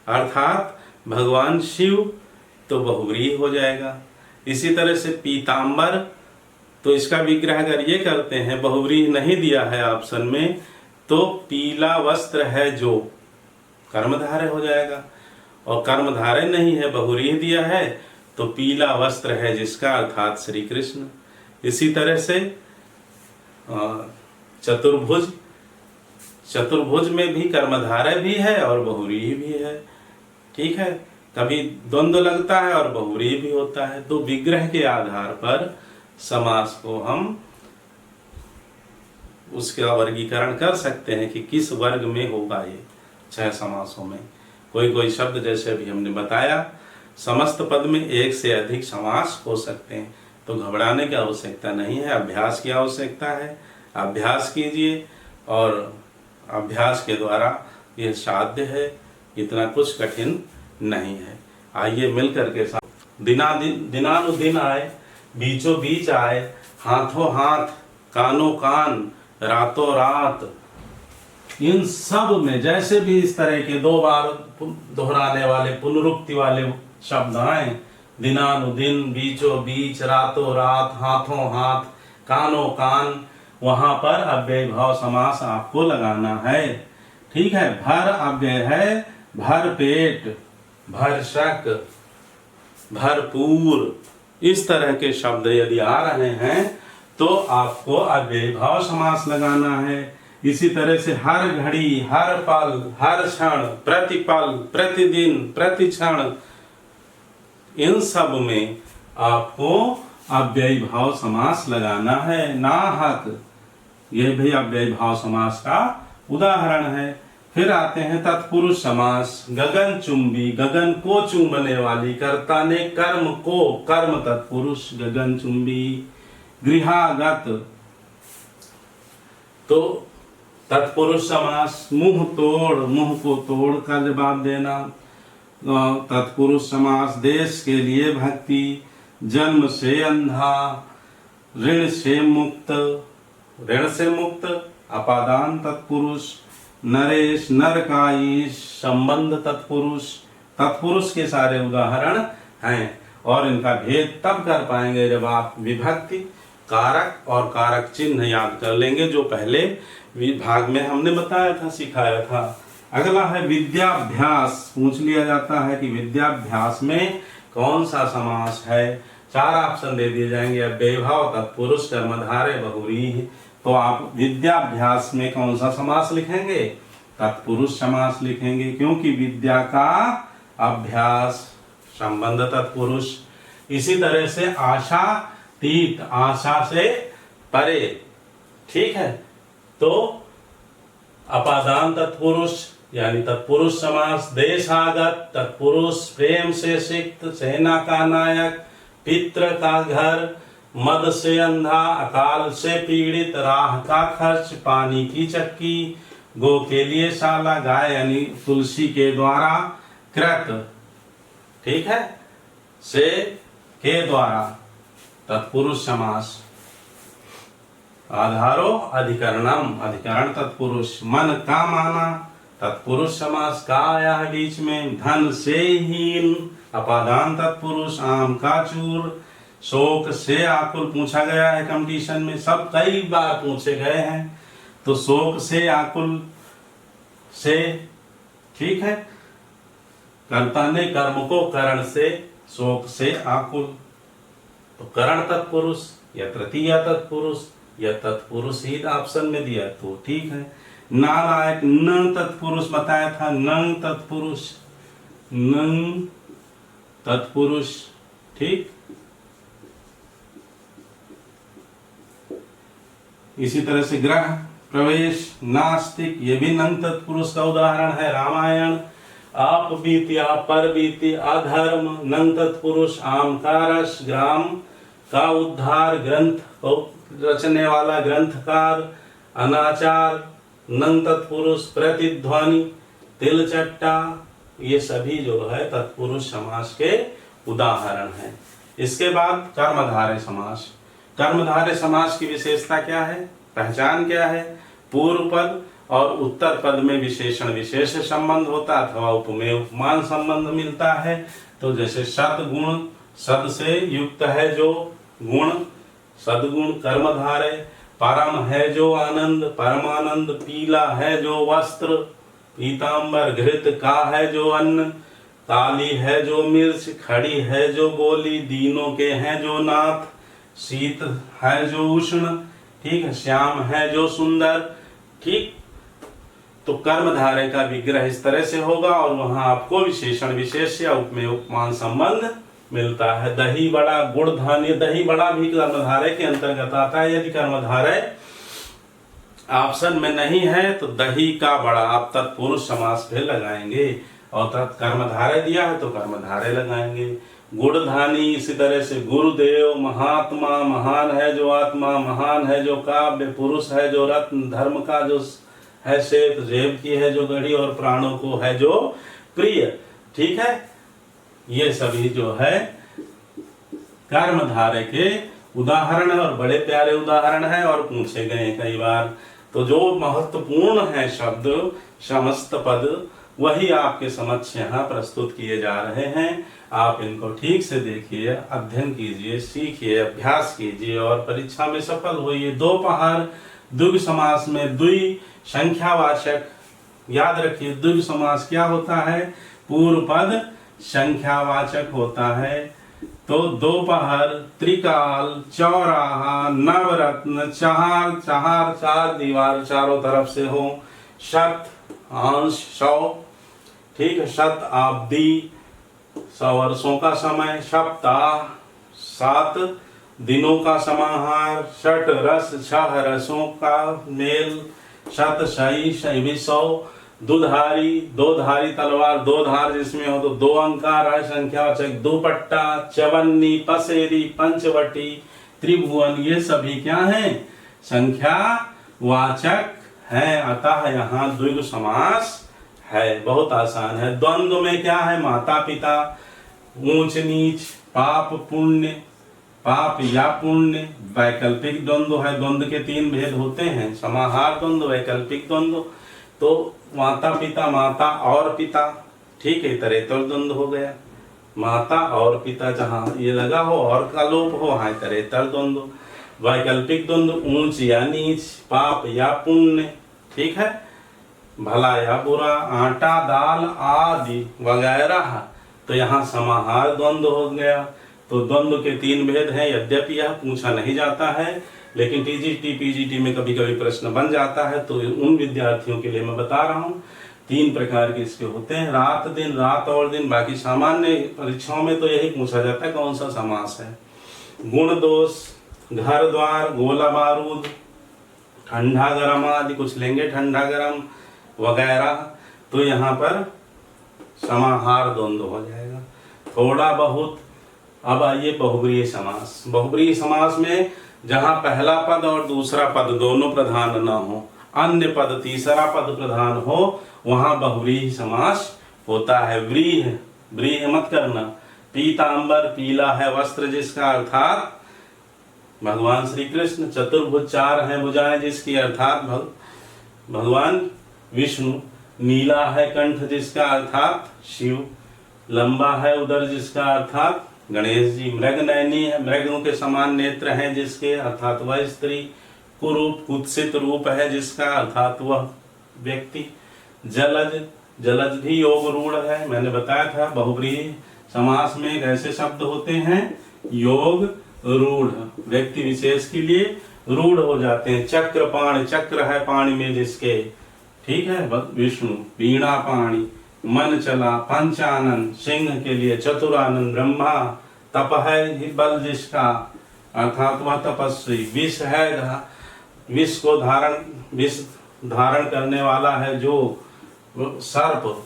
अर्थात भगवान शिव, तो बहुव्रीहि हो जाएगा। इसी तरह से पीतांबर, तो इसका विग्रह अगर ये करते हैं, बहुव्रीहि नहीं दिया है ऑप्शन में, तो पीला वस्त्र है जो, कर्मधारय हो जाएगा। और कर्मधारय नहीं है, बहुव्रीहि दिया है, तो पीला वस्त्र है जिसका, अर्थात श्री कृष्ण। इसी तरह से चतुर्भुज, चतुर्भुज में भी कर्मधारय भी है और बहुव्रीहि भी है। ठीक है, कभी द्वंद्व लगता है और बहुव्रीहि भी होता है। तो विग्रह के आधार पर समास को हम उसका वर्गीकरण कर सकते हैं कि किस वर्ग में होगा ये 6 समासों में। कोई शब्द जैसे अभी हमने बताया, समस्त पद में एक से अधिक समास हो सकते हैं, तो घबराने की आवश्यकता नहीं है, अभ्यास की आवश्यकता है। अभ्यास कीजिए और अभ्यास के द्वारा यह साध्य है, इतना कुछ कठिन नहीं है। आइए मिलकर के साथ दिनानुदिन आए, बीचों बीच आए, हाथों हाथ, कानों कान, रातों रात, इन सब में जैसे भी इस तरह के 2 बार दोहराने वाले, पुनरुक्ति वाले शब्द आए, दिनानुदिन, बीचों बीच, रातों रात, हाथों हाथ, कानों कान, वहां पर अव्यय भाव समास आपको लगाना है। ठीक है, भर अव्यय है, भर पेट, भरसक, भरपूर, इस तरह के शब्द यदि आ रहे हैं तो आपको अव्यय भाव समास लगाना है। इसी तरह से हर घड़ी, हर पल, हर क्षण, प्रतिपल, प्रतिदिन, प्रतिक्षण, इन सब में आपको अव्यय भाव समास लगाना है। नाहक, यह भी अव्यय भाव समास का उदाहरण है। फिर आते हैं तत्पुरुष समास। गगन चुंबी, गगन को चूमने वाली, कर्ता ने कर्म को, कर्म तत्पुरुष, गगन चुंबी। गृहागत, तो तत्पुरुष समास। मुंह तोड़, मुंह को तोड़ कर जवाब देना, तत्पुरुष समास। देश के लिए भक्ति, जन्म से अंधा, ऋण से मुक्त, ऋण से मुक्त, अपादान तत्पुरुष, नरेश, नरकाईश, संबंध तत्पुरुष, तत्पुरुष के सारे उदाहरण हैं। और इनका भेद तब कर पाएंगे जब आप विभक्ति, कारक और कारक चिन्ह याद कर लेंगे, जो पहले विभाग में हमने बताया था, सिखाया था। अगला है विद्याभ्यास। पूछ लिया जाता है कि विद्याभ्यास में कौन सा समास है। 4 ऑप्शन दे दिए जाएंगे, अव्ययभाव, तत्पुरुष, कर्मधारय, बहुव्रीहि। तो आप विद्याभ्यास में कौन सा समास लिखेंगे? तत्पुरुष समास लिखेंगे, क्योंकि विद्या का अभ्यास, संबंध तत्पुरुष। इसी तरह से आशातीत, आशा से परे, ठीक है, तो अपादान तत्पुरुष यानी तत्पुरुष समास। देशागत, तत्पुरुष, प्रेम से सिक्त, सेना का नायक, पित्र का घर, मद से अंधा, अकाल से पीड़ित, राह का खर्च, पानी की चक्की, गो के लिए शाला, गाय यानी तुलसी के द्वारा, कृत, ठीक है, से के द्वारा, तत्पुरुष समास। आधारो अधिकरणम, अधिकरण तत्पुरुष। मन का माना, तत्पुरुष समास। का आया है बीच में। धन से हीन, अपादान तत्पुरुष। आम का चूर, शोक से आकुल पूछा गया है कंपटीशन में, सब कई बार पूछे गए हैं, तो शोक से आकुल से, ठीक है, कर्ता ने कर्म को करण से, शोक से आकुल, तो करण तत्पुरुष या तृतीय तत्पुरुष या तत्पुरुष ही ऑप्शन में दिया तो ठीक है। नालायक, न तत्पुरुष बताया था, न तत्पुरुष, न तत्पुरुष, ठीक। इसी तरह से ग्रह प्रवेश, नास्तिक, ये भी नंग तत्पुरुष का उदाहरण है। रामायण, आप बीती, आप पर बीती, अधर्म, नंग तत्पुरुष। आम का रस, ग्राम का उद्धार, ग्रंथ को रचने वाला ग्रंथकार। अनाचार, नंग तत्पुरुष। प्रतिध्वनि, तिलचट्टा, ये सभी जो है तत्पुरुष समास के उदाहरण हैं। इसके बाद कर्मधारय समास। कर्मधारय समास की विशेषता क्या है, पहचान क्या है? पूर्व पद और उत्तर पद में विशेषण विशेष संबंध होता अथवा उपमेय उपमान संबंध मिलता है। तो जैसे सद्गुण, सद से युक्त है जो गुण, सद्गुण कर्मधारय। परम है जो आनंद, परमानंद। पीला है जो वस्त्र, पीतांबर। घृत का है जो अन्न, काली है जो मिर्च। खड़ी है जो बोली, दीनों के हैं जो नाथ। शीत है जो उष्ण, ठीक है। श्याम है जो सुंदर, ठीक। तो कर्मधारय का विग्रह इस तरह से होगा और वहां आपको विशेषण विशेष या उपमेय उपमान संबंध मिलता है। दही बड़ा, गुड़ धान्य, दही बड़ा भी कर्मधारय के अंतर्गत आता है। यदि कर्मधारय ऑप्शन में नहीं है तो दही का बड़ा आप तत्पुरुष समास पे लगाएंगे, और कर्मधारय दिया है तो कर्मधारय लगाएंगे। गुणधानी, इसी तरह से गुरुदेव। महात्मा, महान है जो आत्मा, महान है जो काव्य। पुरुष है जो रत्न, धर्म का जो है श्वेत, जेब की है जो घड़ी, और प्राणों को है जो प्रिय, ठीक है। ये सभी जो है कर्मधारय के उदाहरण और बड़े प्यारे उदाहरण है और पूछे गए कई बार। तो जो महत्वपूर्ण है शब्द, समस्त पद, वही आपके समक्ष यहाँ प्रस्तुत किए जा रहे हैं। आप इनको ठीक से देखिए, अध्ययन कीजिए, सीखिए, अभ्यास कीजिए और परीक्षा में सफल होइए। दोपहर द्विगु समास में द्वि संख्यावाचक, याद रखिए द्विगु समास क्या होता है, पूर्व पद संख्यावाचक होता है। तो दोपहर, त्रिकाल, चौराहा, नवरत्न, चार, चार दीवार चारों तरफ से हो। शत, अंश, 100, ठीक है। शत आब्दी, 100 वर्षों का समय। सप्ताह, 7 दिनों का समाहार। षट रस, 6 रसों का मेल। शत शही, शैवी 100। दुधारी, 2 धारी तलवार, 2 धार जिसमें हो तो 2 अंकार है संख्यावाचक। दुपट्टा, चवन्नी, पसेरी, पंचवटी, त्रिभुवन, ये सभी क्या हैं, संख्यावाचक हैं। अतः यहाँ द्विगु समास है, बहुत आसान है। द्वंद्व में क्या है, माता पिता, ऊंच नीच, पाप पुण्य, पाप या पुण्य। वैकल्पिक द्वंद्व है, द्वंद्व के 3 भेद होते हैं, समाहार द्वंद्व, वैकल्पिक द्वंद्व। तो माता पिता, माता और पिता, ठीक है, इतरेतर द्वंद्व हो गया। माता और पिता जहाँ ये लगा हो और का लोप हो, वहाँ इतरेतर द्वंद्व। वैकल्पिक द्वंद्व ऊंच या नीच, पाप या पुण्य, ठीक है, भला या बुरा, आटा दाल आदि वगैरह। तो यहाँ समाहार द्वंद्व हो गया। तो द्वंद्व के 3 भेद हैं। यद्यपि यह पूछा नहीं जाता है, लेकिन टीजीटी पीजीटी में कभी कभी प्रश्न बन जाता है, तो उन विद्यार्थियों के लिए मैं बता रहा हूँ। 3 प्रकार के इसके होते हैं, रात दिन, रात और दिन। बाकी सामान्य परीक्षाओं में तो यही पूछा जाता है कौन सा समास है। गुण दोष, घर द्वार, गोला बारूद, ठंडा गरम आदि कुछ लेंगे, ठंडा गरम वगैरह। तो यहाँ पर समाहार द्वंद्व हो जाएगा। थोड़ा बहुत। अब आइए बहुब्रीहि समास। बहुब्रीहि समास में जहाँ पहला पद और दूसरा पद दोनों प्रधान न हो, अन्य पद तीसरा पद प्रधान हो, वहां बहुब्रीहि समास होता है। व्रीह, व्रीह मत करना। पीतांबर, पीला है वस्त्र जिसका, अर्थात भगवान श्री कृष्ण। चतुर्भुज, 4 हैं भुजाएं जिसकी, अर्थात भगवान विष्णु। नीला है कंठ जिसका, अर्थात शिव। लंबा है उदर जिसका, अर्थात गणेश जी। मृग नयनी है, मृगों के समान नेत्र हैं जिसके, अर्थात वह स्त्री। कुरूप, कुत्सित रूप है जिसका, अर्थात वह व्यक्ति। जलज, जलज भी योग रूढ़ है। मैंने बताया था बहुब्रीहि समास में ऐसे शब्द होते हैं योग रूढ़, व्यक्ति विशेष के लिए रूढ़ हो जाते हैं। चक्रपाणि, चक्र है पाणी में जिसके, ठीक है, विष्णु। वीणा पाणी, मन चला। पंचानन, सिंह के लिए। चतुरानन, ब्रह्मा। तप है बल जिसका, अर्थात वह तपस्वी। विष है, विष को विष धारण करने वाला है जो सर्प,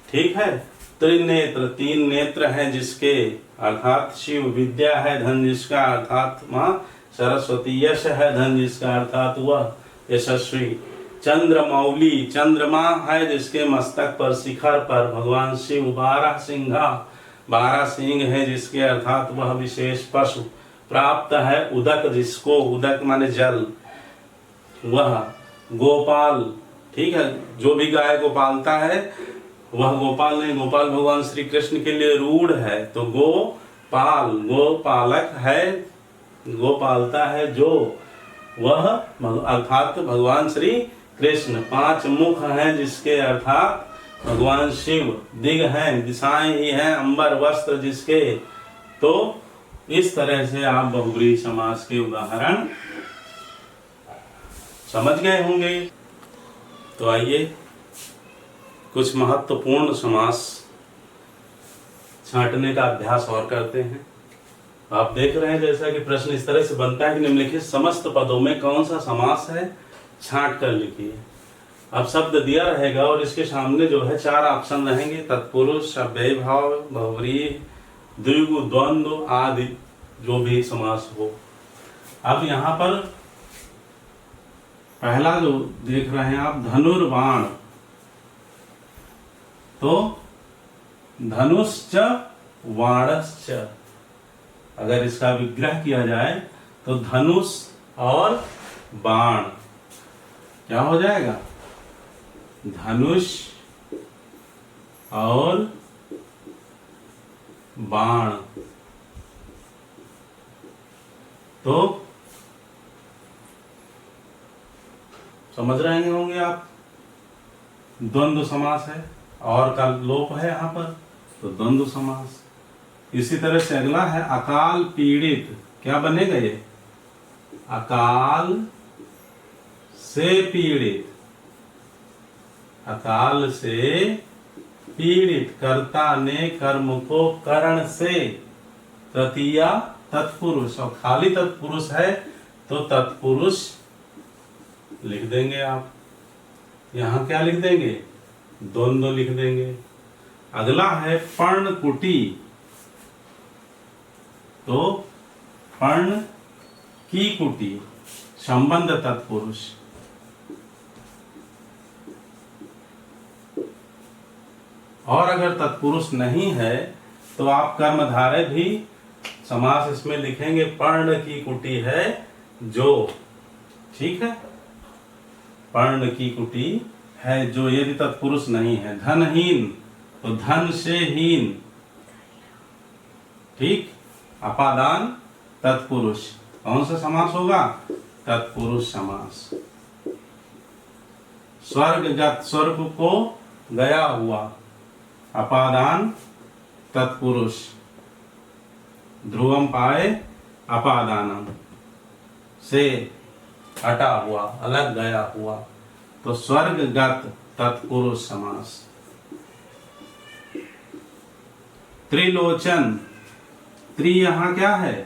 ठीक है। त्रिनेत्र, 3 नेत्र हैं जिसके, अर्थात शिव। विद्या है धन जिसका, अर्थात मां सरस्वती। यश है धन जिसका, अर्थात वह यशस्वी। चंद्रमौली, चंद्रमा है जिसके मस्तक पर, शिखर पर, भगवान शिव। 12 सिंघा, 12 सिंह है जिसके, अर्थात वह विशेष पशु। प्राप्त है उदक जिसको, उदक माने जल, वह। गोपाल, ठीक है, जो भी गाय को पालता है वह गोपाल नहीं, गोपाल भगवान श्री कृष्ण के लिए रूढ़ है। तो गोपाल, गोपालक है, गोपालता है जो, वह अर्थात भगवान श्री कृष्ण। 5 मुख हैं जिसके, अर्थात भगवान शिव। दिग हैं, दिशाएं ही हैं, अंबर वस्त्र जिसके। तो इस तरह से आप बहुब्रीहि समास के उदाहरण समझ गए होंगे। तो आइए कुछ महत्वपूर्ण समास छांटने का अभ्यास और करते हैं। आप देख रहे हैं जैसा कि प्रश्न इस तरह से बनता है कि निम्नलिखित समस्त पदों में कौन सा समास है, छांट कर लिखिए। अब शब्द दिया रहेगा और इसके सामने जो है 4 ऑप्शन रहेंगे, तत्पुरुष, अव्ययी भाव, बहुब्रीहि, द्विगु, द्वंद्व आदि, जो भी समास हो। अब यहाँ पर पहला जो देख रहे हैं आप, धनुर्बाण। तो धनुश्च वाणश्च, अगर इसका विग्रह किया जाए तो धनुष और बाण क्या हो जाएगा, धनुष और बाण। तो समझ रहे होंगे आप, द्वंद्व समास है और का लोप है यहाँ पर, तो द्वंद्व समास। इसी तरह से अगला है अकाल पीड़ित। क्या बनेगा ये, अकाल से पीड़ित, अकाल से पीड़ित। कर्ता ने कर्म को करण से, तृतीया तत्पुरुष, और खाली तत्पुरुष है तो तत्पुरुष लिख देंगे आप। यहां क्या लिख देंगे, द्वंद्व लिख देंगे। अगला है पर्णकुटी। तो पर्ण की कुटी, संबंध तत्पुरुष। और अगर तत्पुरुष नहीं है तो आप कर्मधारय भी समास इसमें लिखेंगे पर्ण की कुटी है जो, ठीक है, पर्ण की कुटी है जो, यदि तत्पुरुष नहीं है। धनहीन तो धन से हीन, ठीक, अपादान तत्पुरुष, कौन सा समास होगा? तत्पुरुष समास। स्वर्गगत, स्वर्ग को गया हुआ, अपादान तत्पुरुष। ध्रुवम पाए अपादानम, से हटा हुआ, अलग गया हुआ, तो स्वर्गगत तत्पुरुष समास। त्रिलोचन, त्रि यहाँ क्या है?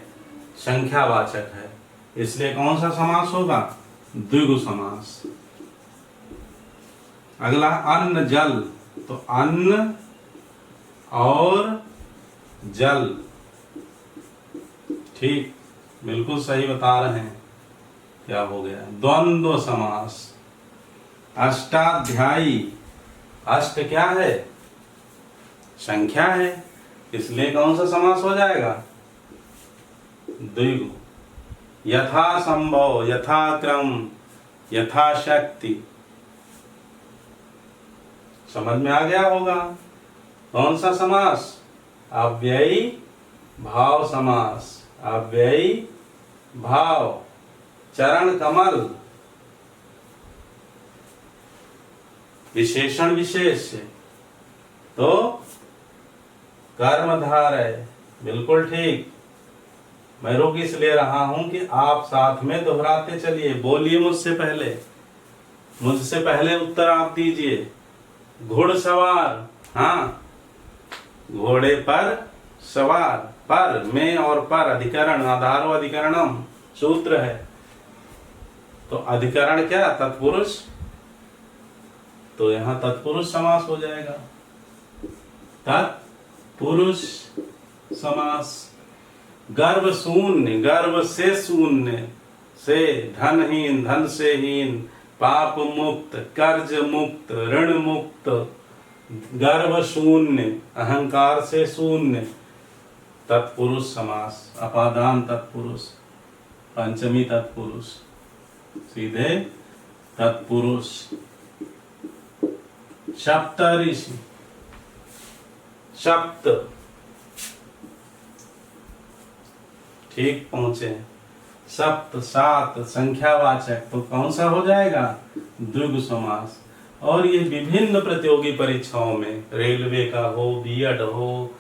संख्यावाचक है, इसलिए कौन सा समास होगा? द्विगु समास। अगला अन्न जल, तो अन्न और जल, ठीक, बिल्कुल सही बता रहे हैं। क्या हो गया? द्वंद्व समास। अष्टाध्यायी, अष्ट क्या है? संख्या है, इसलिए कौन सा समास हो जाएगा? द्विगु। यथा संभव, यथाक्रम, यथाशक्ति, समझ में आ गया होगा। कौन सा समास? अव्ययी भाव समास। अव्ययी भाव, चरण कमल, विशेषण विशेष, तो कर्मधारय, बिल्कुल ठीक। मैं रोक इसलिए रहा हूं कि आप साथ में दोहराते चलिए, बोलिए मुझसे पहले उत्तर आप दीजिए। घुड़सवार, हाँ, घोड़े पर सवार, पर में और पर अधिकरण, आधारो अधिकरणम सूत्र है, तो अधिकरण क्या? तत्पुरुष, तो यहां तत्पुरुष समास हो जाएगा। तत्पुरुष समास। गर्भ शून्य, गर्भ से शून्य, से धनहीन, धन से हीन, पाप मुक्त, कर्ज मुक्त, ऋण मुक्त, गर्भ शून्य, अहंकार से शून्य, तत्पुरुष समास। अपादान तत्पुरुष, पंचमी तत्पुरुष, सीधे तत्पुरुष। सप्तऋषि, सप्त, ठीक पहुंचे। सप्त, सात, संख्यावाचक, तो कौन सा हो जाएगा? द्विगु समास। और ये विभिन्न प्रतियोगी परीक्षाओं में, रेलवे का हो, बीएड हो,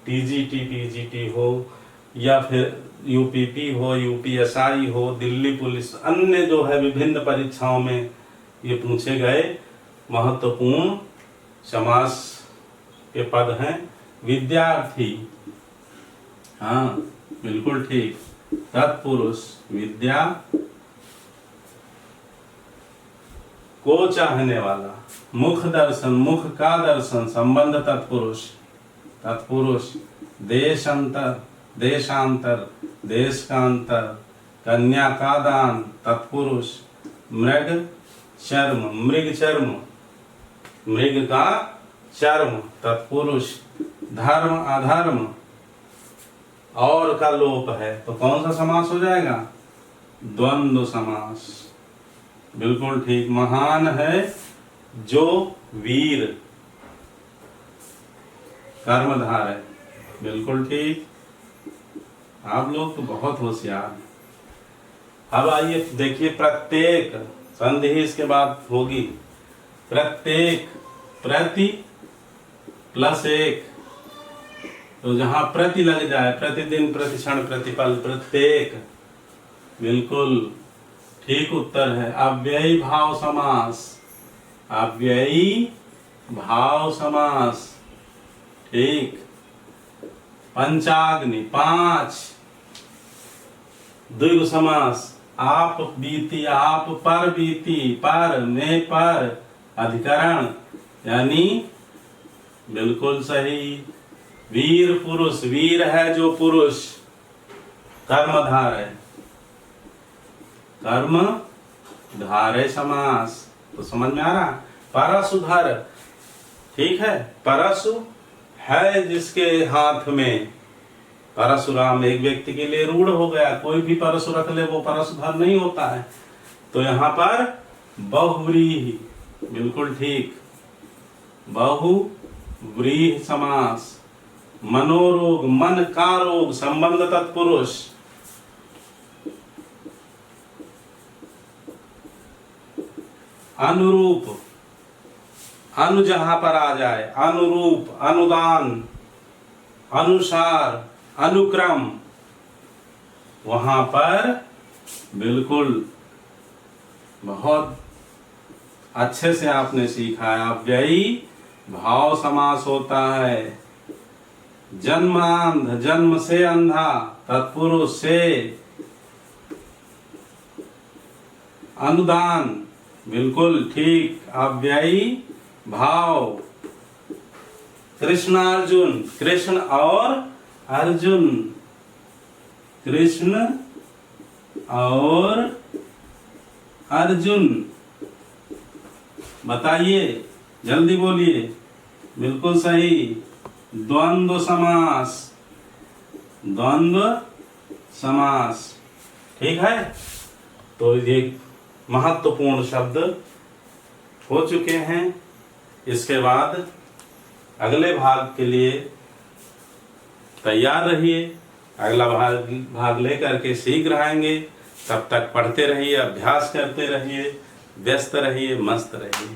टीजीटी पीजीटी हो, या फिर यूपीपी हो, यूपीएसआई हो, दिल्ली पुलिस, अन्य जो है विभिन्न परीक्षाओं में ये पूछे गए महत्वपूर्ण समास के पद हैं। विद्यार्थी, हाँ बिल्कुल ठीक, तत्पुरुष। विद्या को चाहने वाला, मुख दर्शन, मुख का दर्शन, संबंध तत्पुरुष, तत्पुरुष। देशांतर, देशांतर, देश का अंतर, कन्या का दान, तत्पुरुष। मृग चर्म, मृग चर्म, मृग का चर्म, तत्पुरुष। धर्म अधर्म, और का लोप है, तो कौन सा समास हो जाएगा? द्वंद्व समास, बिल्कुल ठीक। महान है जो वीर, कर्मधार है, बिल्कुल ठीक। आप लोग तो बहुत होशियार हैं। अब आइए देखिए, प्रत्येक, संधि इसके बाद होगी। प्रत्येक, प्रति प्लस एक, तो जहां प्रति लग जाए, प्रतिदिन, प्रतिक्षण, प्रतिपल, प्रत्येक, बिल्कुल ठीक उत्तर है। अव्ययी भाव समास, अव्ययी भाव समास, ठीक। पंचाग्नि, पांच, द्विगु समास। आप बीती, आप पर बीती, पर में पर, अधिकरण, यानी बिल्कुल सही। वीर पुरुष, वीर है जो पुरुष, कर्मधार है, कर्म धारे समास, तो समझ में आ रहा। परशुधर, ठीक है, परशु है जिसके हाथ में, परशुराम एक व्यक्ति के लिए रूढ़ हो गया, कोई भी परश रख ले वो परशुधर नहीं होता है। तो यहाँ पर बहुव्रीहि, बिल्कुल ठीक, बहुव्रीहि समास। मनोरोग, मन का रोग, संबंध तत्पुरुष। अनुरूप, अनु जहां पर आ जाए, अनुरूप, अनुदान, अनुसार, अनुक्रम, वहां पर बिल्कुल बहुत अच्छे से आपने सीखा है। अव्ययी भाव समास होता है। जन्मांध, जन्म से अंधा, तत्पुरुष से। अनुदान, बिल्कुल ठीक, अव्ययी भाव। कृष्ण अर्जुन, कृष्ण और अर्जुन, कृष्ण और अर्जुन, बताइए, जल्दी बोलिए, बिल्कुल सही। द्वंद्व समास, द्वंद्व समास, ठीक है। तो ये महत्वपूर्ण शब्द हो चुके हैं। इसके बाद अगले भाग के लिए तैयार रहिए। अगला भाग लेकर के शीघ्र आएंगे। तब तक पढ़ते रहिए, अभ्यास करते रहिए, व्यस्त रहिए, मस्त रहिए।